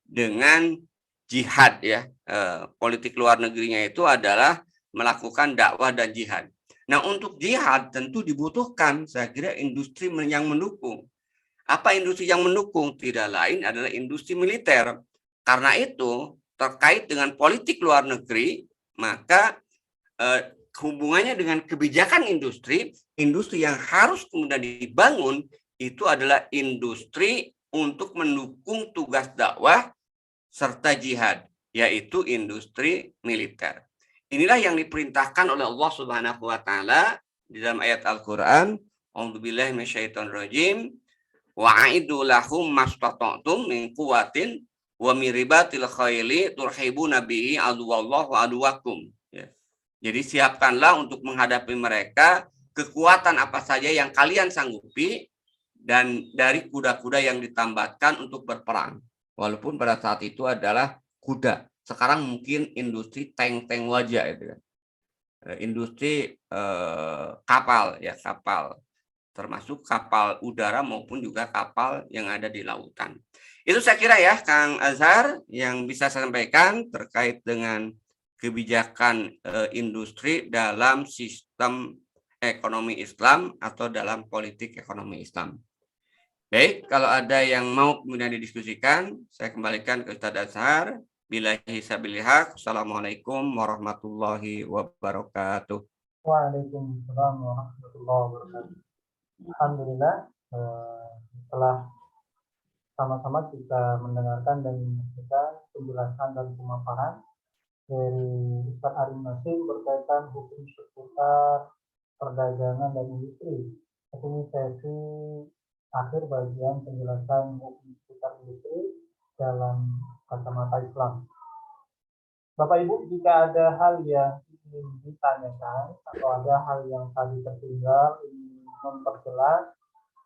dengan jihad ya. Politik luar negerinya itu adalah melakukan dakwah dan jihad. Nah, untuk jihad tentu dibutuhkan saya kira industri yang mendukung. Apa industri yang mendukung? Tidak lain adalah industri militer. Karena itu, terkait dengan politik luar negeri, maka hubungannya dengan kebijakan industri yang harus kemudian dibangun itu adalah industri untuk mendukung tugas dakwah serta jihad, yaitu industri militer. Inilah yang diperintahkan oleh Allah Subhanahu wa taala di dalam ayat Al-Qur'an, A'udzubillahi minasyaitonirrajim. Wa'idu lahum mastata'tum min quwwatin wa min ribatil khayli turhibuna bihi aduwallahu aduwakum. Ya. Jadi siapkanlah untuk menghadapi mereka kekuatan apa saja yang kalian sanggupi dan dari kuda-kuda yang ditambatkan untuk berperang. Walaupun pada saat itu adalah kuda. Sekarang mungkin industri tank-tank wajah itu kan. Industri kapal ya, kapal. Termasuk kapal udara maupun juga kapal yang ada di lautan. Itu saya kira ya Kang Azhar yang bisa saya sampaikan terkait dengan kebijakan industri dalam sistem ekonomi Islam atau dalam politik ekonomi Islam. Baik, kalau ada yang mau kemudian didiskusikan, saya kembalikan ke Ustadz Azhar. Billahi sabilil haq. Assalamualaikum warahmatullahi wabarakatuh. Waalaikumsalam warahmatullahi wabarakatuh. Alhamdulillah, setelah sama-sama kita mendengarkan dan menyaksikan penjelasan dan pemaparan dari Ustaz Arif Nasim berkaitan hukum seputar perdagangan dan industri. Ini sesi akhir bagian penjelasan hukum seputar industri dalam kacamata Islam. Bapak Ibu, jika ada hal yang ingin ditanyakan atau ada hal yang tadi tertinggal ingin memperjelas,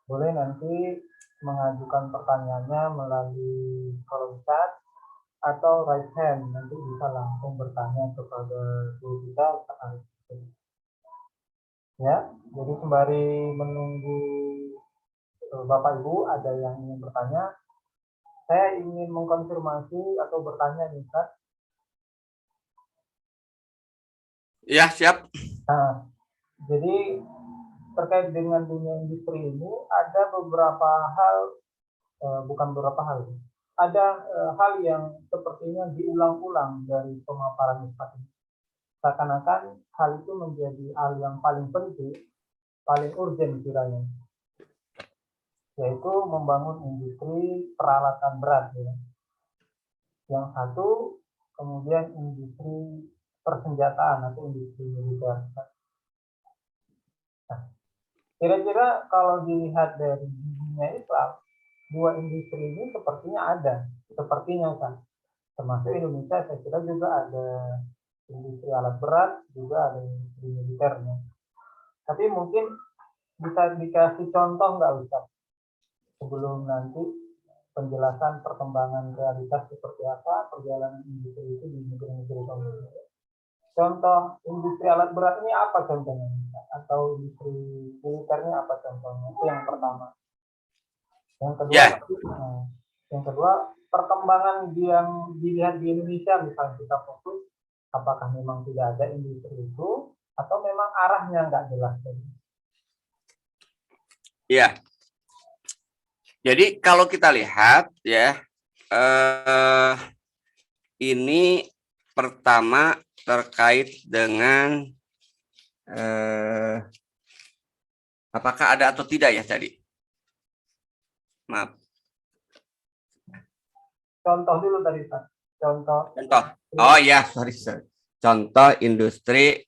boleh nanti mengajukan pertanyaannya melalui kolom chat atau raise hand, nanti bisa langsung bertanya kepada guru kita. Ya, jadi sembari menunggu Bapak Ibu ada yang ingin bertanya, Saya ingin mengkonfirmasi atau bertanya nih, Ustaz. Ya, siap. Nah, jadi terkait dengan dunia industri ini ada beberapa hal, bukan beberapa hal, ada hal yang sepertinya diulang-ulang dari pemaparan Ustaz ini. Seakan-akan hal itu menjadi hal yang paling penting, paling urgent kiranya, yaitu membangun industri peralatan berat. Ya. Yang satu, kemudian industri persenjataan atau industri militer. Nah, kira-kira kalau dilihat dari dunia Islam, dua industri ini sepertinya ada, sepertinya kan. Termasuk Indonesia, saya kira juga ada industri alat berat, juga ada industri militernya. Tapi mungkin bisa dikasih contoh nggak Ustaz? Sebelum nanti penjelasan perkembangan realitas seperti apa perjalanan industri itu di negeri-negeri komunis. Contoh industri alat berat ini apa contohnya? Atau industri militernya apa contohnya? Itu yang pertama. Yang kedua, yang kedua perkembangan yang dilihat di Indonesia, misalnya kita fokus, apakah memang tidak ada industri itu, atau memang arahnya nggak jelas? Ya. Jadi kalau kita lihat ya, ini pertama terkait dengan apakah ada atau tidak ya tadi? Maaf. Contoh dulu tadi, Pak. Contoh. Oh ya, sorry. Contoh industri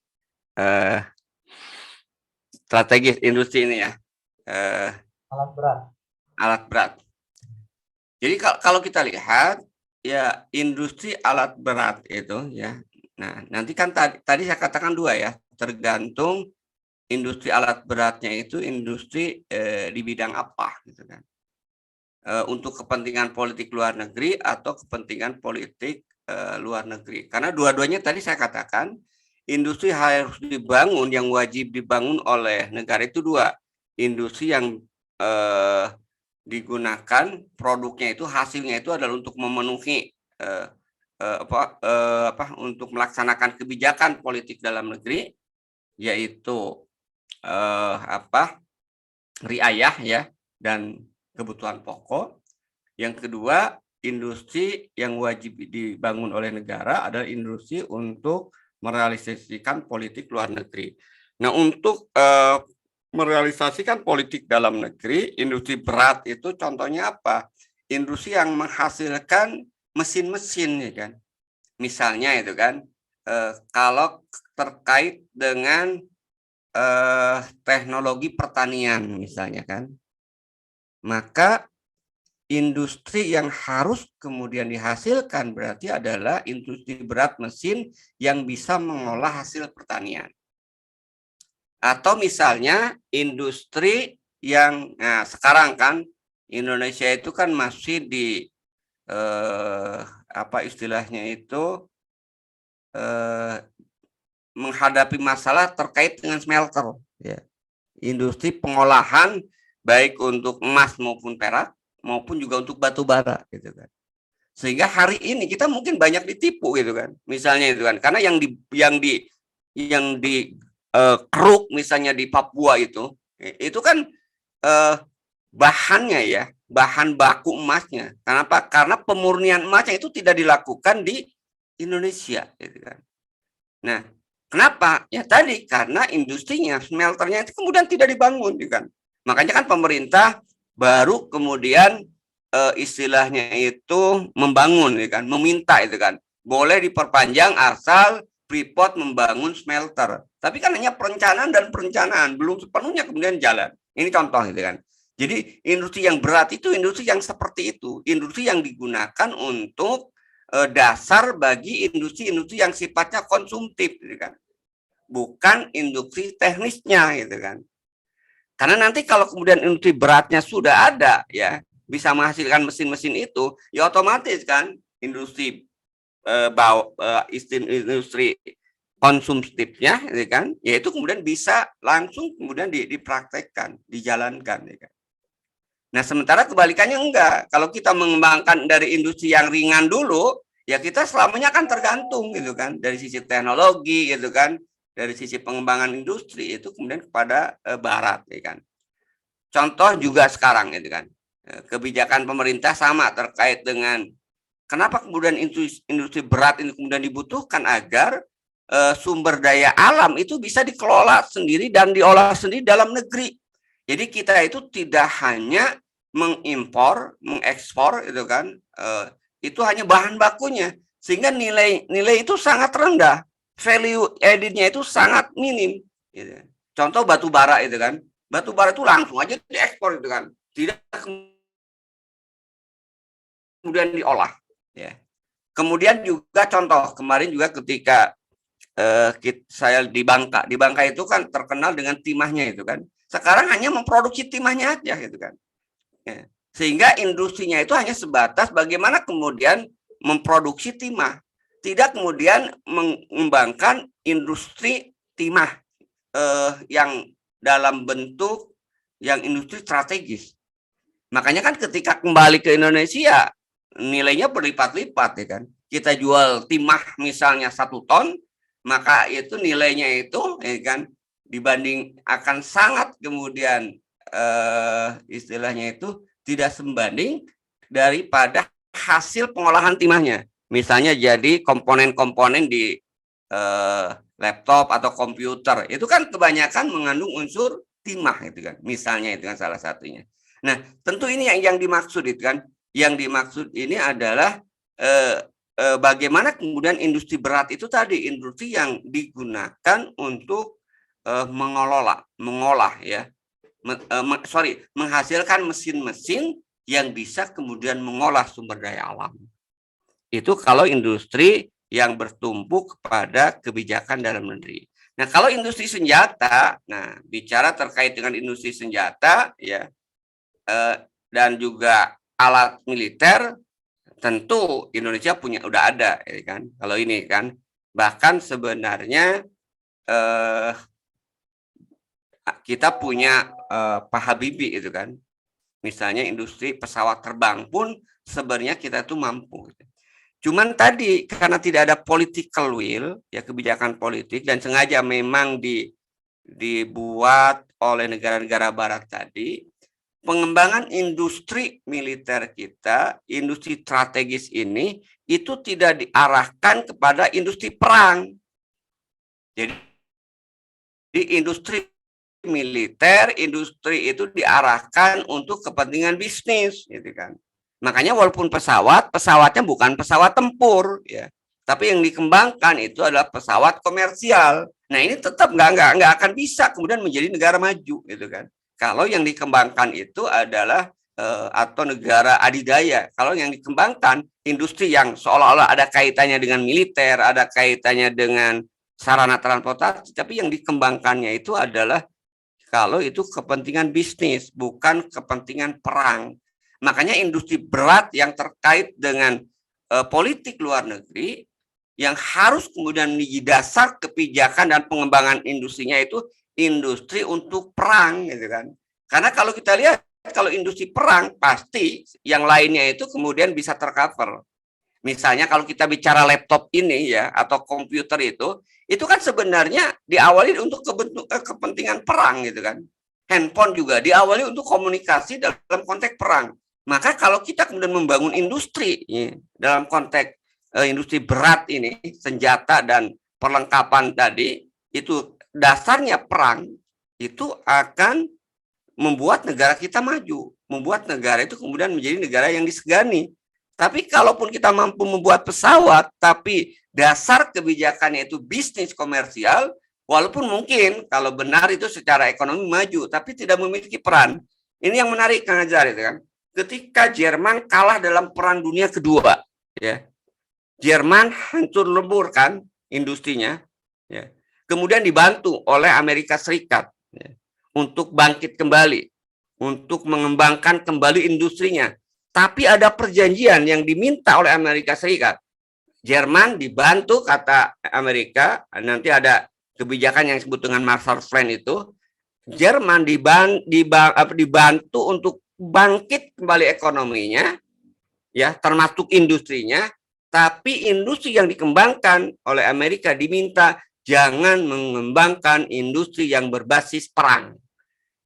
strategis industri ini ya. Alat berat. Alat berat. Jadi kalau kita lihat ya industri alat berat itu ya. Nah, nanti kan tadi saya katakan dua ya, tergantung industri alat beratnya itu industri di bidang apa gitu kan. Untuk kepentingan politik luar negeri atau kepentingan politik luar negeri. Karena dua-duanya tadi saya katakan industri harus dibangun, yang wajib dibangun oleh negara itu dua. Industri yang digunakan produknya itu, hasilnya itu adalah untuk memenuhi untuk melaksanakan kebijakan politik dalam negeri, yaitu riayah ya dan kebutuhan pokok. Yang kedua, industri yang wajib dibangun oleh negara adalah industri untuk merealisasikan politik luar negeri. Nah, untuk merealisasikan politik dalam negeri, industri berat itu contohnya apa? Industri yang menghasilkan mesin-mesin, ya kan? Misalnya itu kan, kalau terkait dengan teknologi pertanian misalnya kan, maka industri yang harus kemudian dihasilkan berarti adalah industri berat mesin yang bisa mengolah hasil pertanian. Atau misalnya industri yang, nah sekarang kan Indonesia itu kan masih di apa istilahnya itu menghadapi masalah terkait dengan smelter, ya. Industri pengolahan baik untuk emas maupun perak maupun juga untuk batu bara, gitu kan. Sehingga hari ini kita mungkin banyak ditipu, gitu kan. Misalnya itu kan, karena yang di keruk misalnya di Papua itu kan bahannya ya, bahan baku emasnya. Kenapa? Karena pemurnian emasnya itu tidak dilakukan di Indonesia, gitu kan. Nah, kenapa? Ya tadi karena industrinya, smelternya itu kemudian tidak dibangun, kan? Makanya kan pemerintah baru kemudian istilahnya itu membangun, kan? Meminta itu kan, boleh diperpanjang asal Freeport membangun smelter. Tapi kan hanya perencanaan dan perencanaan, belum sepenuhnya kemudian jalan. Ini contoh gitu kan. Jadi industri yang berat itu industri yang seperti itu, industri yang digunakan untuk dasar bagi industri-industri yang sifatnya konsumtif, gitu kan. Bukan industri teknisnya, gitu kan. Karena nanti kalau kemudian industri beratnya sudah ada, ya bisa menghasilkan mesin-mesin itu, ya otomatis kan industri industri konsumtifnya, gitu kan, yaitu kemudian bisa langsung kemudian dipraktekkan, dijalankan, gitu kan. Nah, sementara kebalikannya enggak. Kalau kita mengembangkan dari industri yang ringan dulu, ya kita selamanya akan tergantung gitu kan, dari sisi teknologi gitu kan, dari sisi pengembangan industri itu kemudian kepada barat ya kan. Contoh juga sekarang gitu kan. Kebijakan pemerintah sama terkait dengan kenapa kemudian industri berat ini kemudian dibutuhkan agar sumber daya alam itu bisa dikelola sendiri dan diolah sendiri dalam negeri. Jadi kita itu tidak hanya mengimpor, mengekspor itu kan, itu hanya bahan bakunya, sehingga nilai itu sangat rendah, value added-nya itu sangat minim. Gitu. Contoh batu bara itu kan, batu bara itu langsung aja diekspor itu kan, tidak kemudian diolah. Ya. Kemudian juga contoh kemarin juga ketika saya di Bangka itu kan terkenal dengan timahnya itu kan. Sekarang hanya memproduksi timahnya aja gitu kan. Ya. Sehingga industrinya itu hanya sebatas bagaimana kemudian memproduksi timah, tidak kemudian mengembangkan industri timah yang dalam bentuk yang industri strategis. Makanya kan ketika kembali ke Indonesia nilainya berlipat-lipat ya kan. Kita jual timah misalnya 1 ton, maka itu nilainya itu ya kan dibanding akan sangat kemudian istilahnya itu tidak sebanding daripada hasil pengolahan timahnya. Misalnya jadi komponen-komponen di laptop atau komputer itu kan kebanyakan mengandung unsur timah itu kan. Misalnya itu kan salah satunya. Nah, tentu ini yang dimaksud itu kan. Yang dimaksud ini adalah bagaimana kemudian industri berat itu tadi industri yang digunakan untuk mengolah ya, menghasilkan mesin-mesin yang bisa kemudian mengolah sumber daya alam. Itu kalau industri yang bertumpu kepada kebijakan dalam negeri. Nah, kalau industri senjata, nah bicara terkait dengan industri senjata ya dan juga alat militer, tentu Indonesia udah ada ya kan. Kalau ini kan bahkan sebenarnya kita punya Pak Habibie itu kan. Misalnya industri pesawat terbang pun sebenarnya kita tuh mampu. Cuman tadi karena tidak ada political will, ya kebijakan politik dan sengaja memang dibuat oleh negara-negara barat tadi, pengembangan industri militer kita, industri strategis ini itu tidak diarahkan kepada industri perang. Jadi industri militer, industri itu diarahkan untuk kepentingan bisnis, gitu kan. Makanya walaupun pesawatnya bukan pesawat tempur, ya, tapi yang dikembangkan itu adalah pesawat komersial. Nah ini tetap nggak akan bisa kemudian menjadi negara maju, gitu kan. Kalau yang dikembangkan itu adalah atau negara adidaya. Kalau yang dikembangkan industri yang seolah-olah ada kaitannya dengan militer, ada kaitannya dengan sarana transportasi, tapi yang dikembangkannya itu adalah kalau itu kepentingan bisnis, bukan kepentingan perang. Makanya industri berat yang terkait dengan politik luar negeri yang harus kemudian menjadi dasar kebijakan dan pengembangan industrinya itu industri untuk perang, gitu kan. Karena kalau kita lihat kalau industri perang pasti yang lainnya itu kemudian bisa tercover. Misalnya kalau kita bicara laptop ini ya atau komputer itu kan sebenarnya diawali untuk kepentingan perang gitu kan. Handphone juga diawali untuk komunikasi dalam konteks perang. Maka kalau kita kemudian membangun industri ya, dalam konteks industri berat ini, senjata dan perlengkapan tadi, itu dasarnya perang, itu akan membuat negara kita maju, membuat negara itu kemudian menjadi negara yang disegani. Tapi kalaupun kita mampu membuat pesawat, tapi dasar kebijakannya itu bisnis komersial, walaupun mungkin kalau benar itu secara ekonomi maju, tapi tidak memiliki peran. Ini yang menarik Kang Ajar itu kan. Ketika Jerman kalah dalam Perang Dunia Kedua, ya, Jerman hancur lebur kan industrinya, ya. Kemudian dibantu oleh Amerika Serikat ya, untuk bangkit kembali, untuk mengembangkan kembali industrinya. Tapi ada perjanjian yang diminta oleh Amerika Serikat. Jerman dibantu kata Amerika, nanti ada kebijakan yang disebut dengan Marshall Plan itu. Jerman dibantu untuk bangkit kembali ekonominya, ya termasuk industrinya, tapi industri yang dikembangkan oleh Amerika diminta jangan mengembangkan industri yang berbasis perang.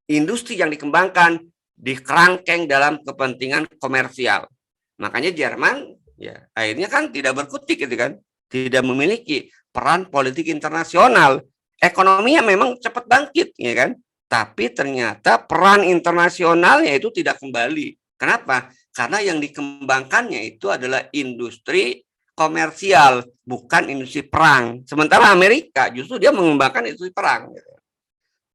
Industri yang dikembangkan dikerangkeng dalam kepentingan komersial. Makanya Jerman ya akhirnya kan tidak berkutik gitu kan, tidak memiliki peran politik internasional. Ekonominya memang cepat bangkit ya kan, tapi ternyata peran internasionalnya itu tidak kembali. Kenapa? Karena yang dikembangkannya itu adalah industri komersial, bukan industri perang. Sementara Amerika justru dia mengembangkan industri perang.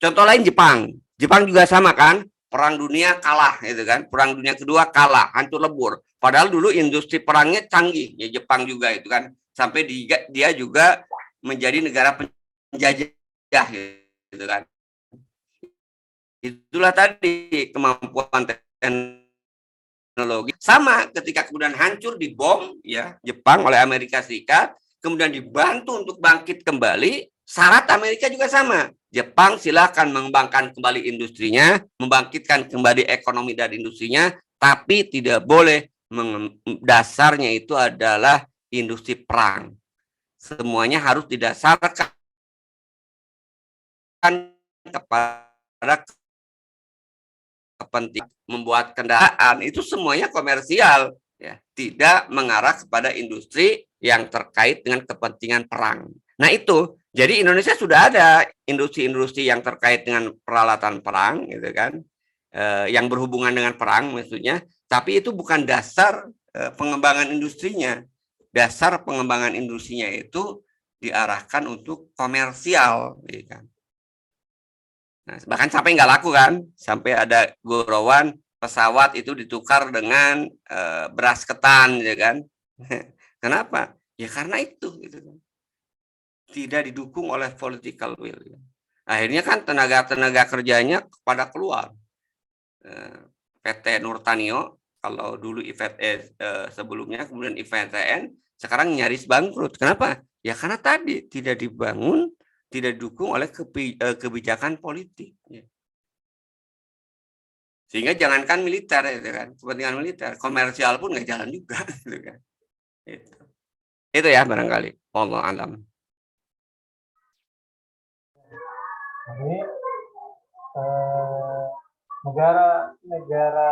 Contoh lain Jepang. Jepang juga sama kan, perang dunia kalah gitu kan, perang dunia kedua kalah, hancur lebur. Padahal dulu industri perangnya canggih, ya Jepang juga itu kan, sampai dia juga menjadi negara penjajah gitu kan. Itulah tadi kemampuan teknologi. Sama ketika kemudian hancur dibom ya Jepang oleh Amerika Serikat, kemudian dibantu untuk bangkit kembali, syarat Amerika juga sama. Jepang silakan mengembangkan kembali industrinya, membangkitkan kembali ekonomi dan industrinya, tapi tidak boleh dasarnya itu adalah industri perang. Semuanya harus didasarkan kepada kepentingan membuat kendaraan itu semuanya komersial, ya, tidak mengarah kepada industri yang terkait dengan kepentingan perang. Nah itu, jadi Indonesia sudah ada industri-industri yang terkait dengan peralatan perang, gitu kan, yang berhubungan dengan perang maksudnya, tapi itu bukan dasar pengembangan industrinya. Dasar pengembangan industrinya itu diarahkan untuk komersial, gitu kan. Nah, bahkan sampai nggak laku kan, sampai ada gurauan pesawat itu ditukar dengan beras ketan, ya kan? Kenapa? Ya karena itu, gitu kan. Tidak didukung oleh political will. Ya. Akhirnya kan tenaga kerjanya pada keluar. PT Nurtanio, kalau dulu sebelumnya, kemudian IVTN, sekarang nyaris bangkrut. Kenapa? Ya karena tadi tidak dibangun, tidak didukung oleh kebijakan politik. Ya. Sehingga jangankan militer, gitu kan, kepentingan militer, komersial pun nggak jalan juga. Gitu kan. Itu ya barangkali. Allah alam. Jadi negara-negara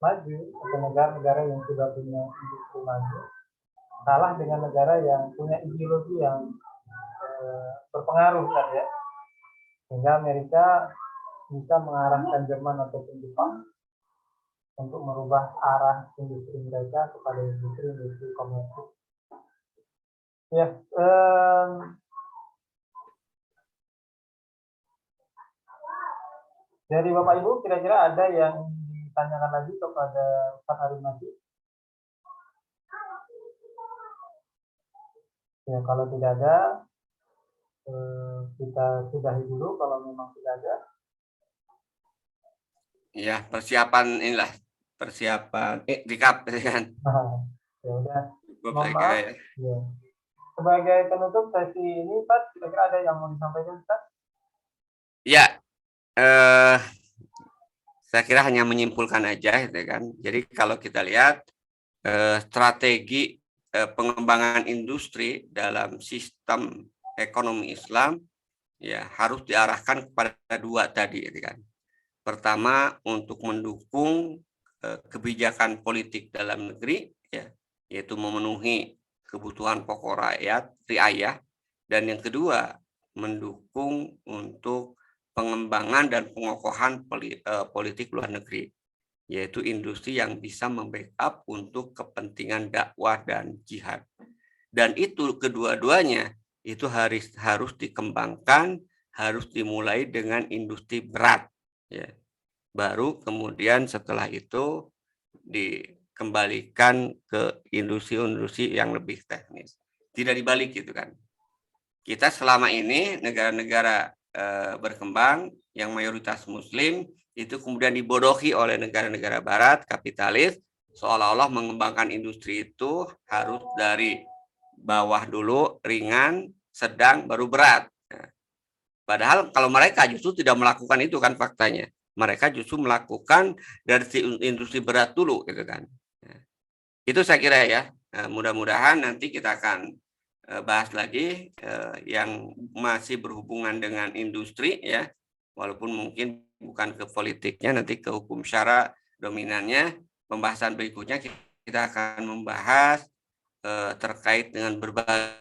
maju atau negara-negara yang sudah punya industri maju kalah dengan negara yang punya ideologi yang berpengaruh kan ya, sehingga Amerika bisa mengarahkan Jerman ataupun Jepang untuk merubah arah industri mereka kepada industri komersil. Ya, dari Bapak Ibu kira-kira ada yang ditanyakan lagi kepada Ustaz Harun Masih? Ya, kalau tidak ada, kita sudahi dulu kalau memang tidak ada. Ya, persiapan inilah, persiapan recap kan. Ya udah. Mohon maaf. Ya. Sebagai penutup sesi ini, Ustaz, kira-kira ada yang mau disampaikan, Ustaz? Ya, saya kira hanya menyimpulkan aja, gitu kan. Jadi kalau kita lihat strategi pengembangan industri dalam sistem ekonomi Islam, ya harus diarahkan kepada dua tadi, gitu kan. Pertama, untuk mendukung kebijakan politik dalam negeri, ya, yaitu memenuhi kebutuhan pokok rakyat, riayah, dan yang kedua, mendukung untuk pengembangan dan pengokohan politik luar negeri, yaitu industri yang bisa membackup untuk kepentingan dakwah dan jihad. Dan itu kedua-duanya itu harus dikembangkan, harus dimulai dengan industri berat. Ya. Baru kemudian setelah itu dikembalikan ke industri-industri yang lebih teknis. Tidak dibalik gitu kan. Kita selama ini negara-negara berkembang yang mayoritas muslim itu kemudian dibodohi oleh negara-negara barat kapitalis, seolah-olah mengembangkan industri itu harus dari bawah dulu, ringan, sedang, baru berat. Padahal kalau mereka justru tidak melakukan itu kan faktanya. mereka justru melakukan dari industri berat dulu gitu kan. Itu saya kira ya. Mudah-mudahan nanti kita akan bahas lagi yang masih berhubungan dengan industri ya, walaupun mungkin bukan ke politiknya, nanti ke hukum syara dominannya. Pembahasan berikutnya kita akan membahas terkait dengan berbagai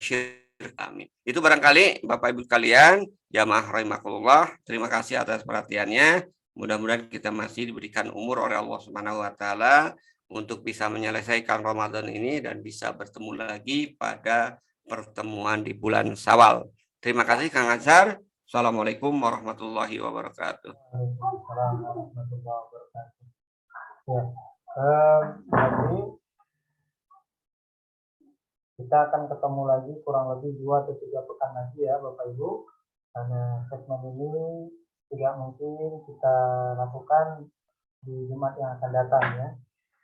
syirk. Amin. Itu barangkali Bapak Ibu sekalian, jamaah rahimakumullah, terima kasih atas perhatiannya. Mudah-mudahan kita masih diberikan umur oleh Allah Subhanahu wa taala untuk bisa menyelesaikan Ramadan ini dan bisa bertemu lagi pada pertemuan di bulan Syawal. Terima kasih Kang Azhar. Assalamualaikum warahmatullahi wabarakatuh. Waalaikumsalam warahmatullahi wabarakatuh. Ya, jadi kita akan ketemu lagi kurang lebih 2 atau 3 pekan lagi ya Bapak Ibu, karena segmen ini tidak mungkin kita lakukan di Jumat yang akan datang ya.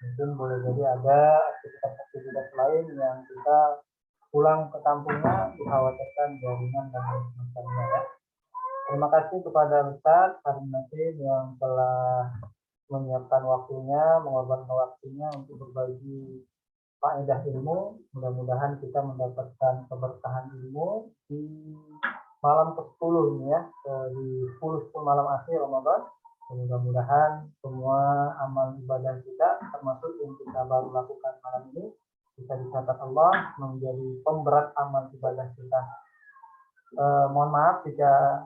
Mungkin boleh jadi ada aktivitas-aktivitas lain yang kita pulang ke kampungnya dikhawatirkan jaringan dan lain sebagainya ya. Terima kasih kepada Ustaz Karim Nasid yang telah menyiapkan waktunya, mengorbankan waktunya untuk berbagi faedah ilmu. Mudah-mudahan kita mendapatkan keberkahan ilmu di malam ke-10 ini ya, di 10 malam akhir Ramadan. Mudah-mudahan semua amal ibadah kita, termasuk yang kita baru lakukan malam ini, bisa dicatat Allah menjadi pemberat amal ibadah kita. Mohon maaf jika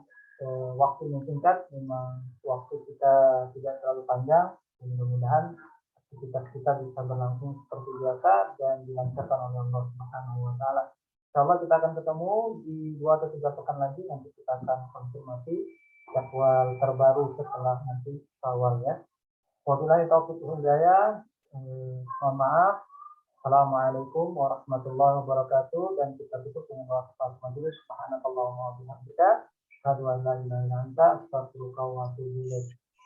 waktunya singkat, memang waktu kita tidak terlalu panjang. Mudah-mudahan aktivitas kita bisa berlangsung seperti biasa dan dilancarkan oleh Allah Subhanahu wa taala. Insyaallah kita akan ketemu di 2 atau 3 pekan lagi, nanti kita akan konfirmasi jadwal terbaru setelah nanti Syawal ya. Wabillahi taufiq wal hidayah. Mohon maaf. Assalamualaikum warahmatullahi wabarakatuh, dan kita tutup dengan doa majelis. Subhanakallahumma wa bihamdika asyhadu an la ilaha illa anta astaghfiruka wa atubu ilaik.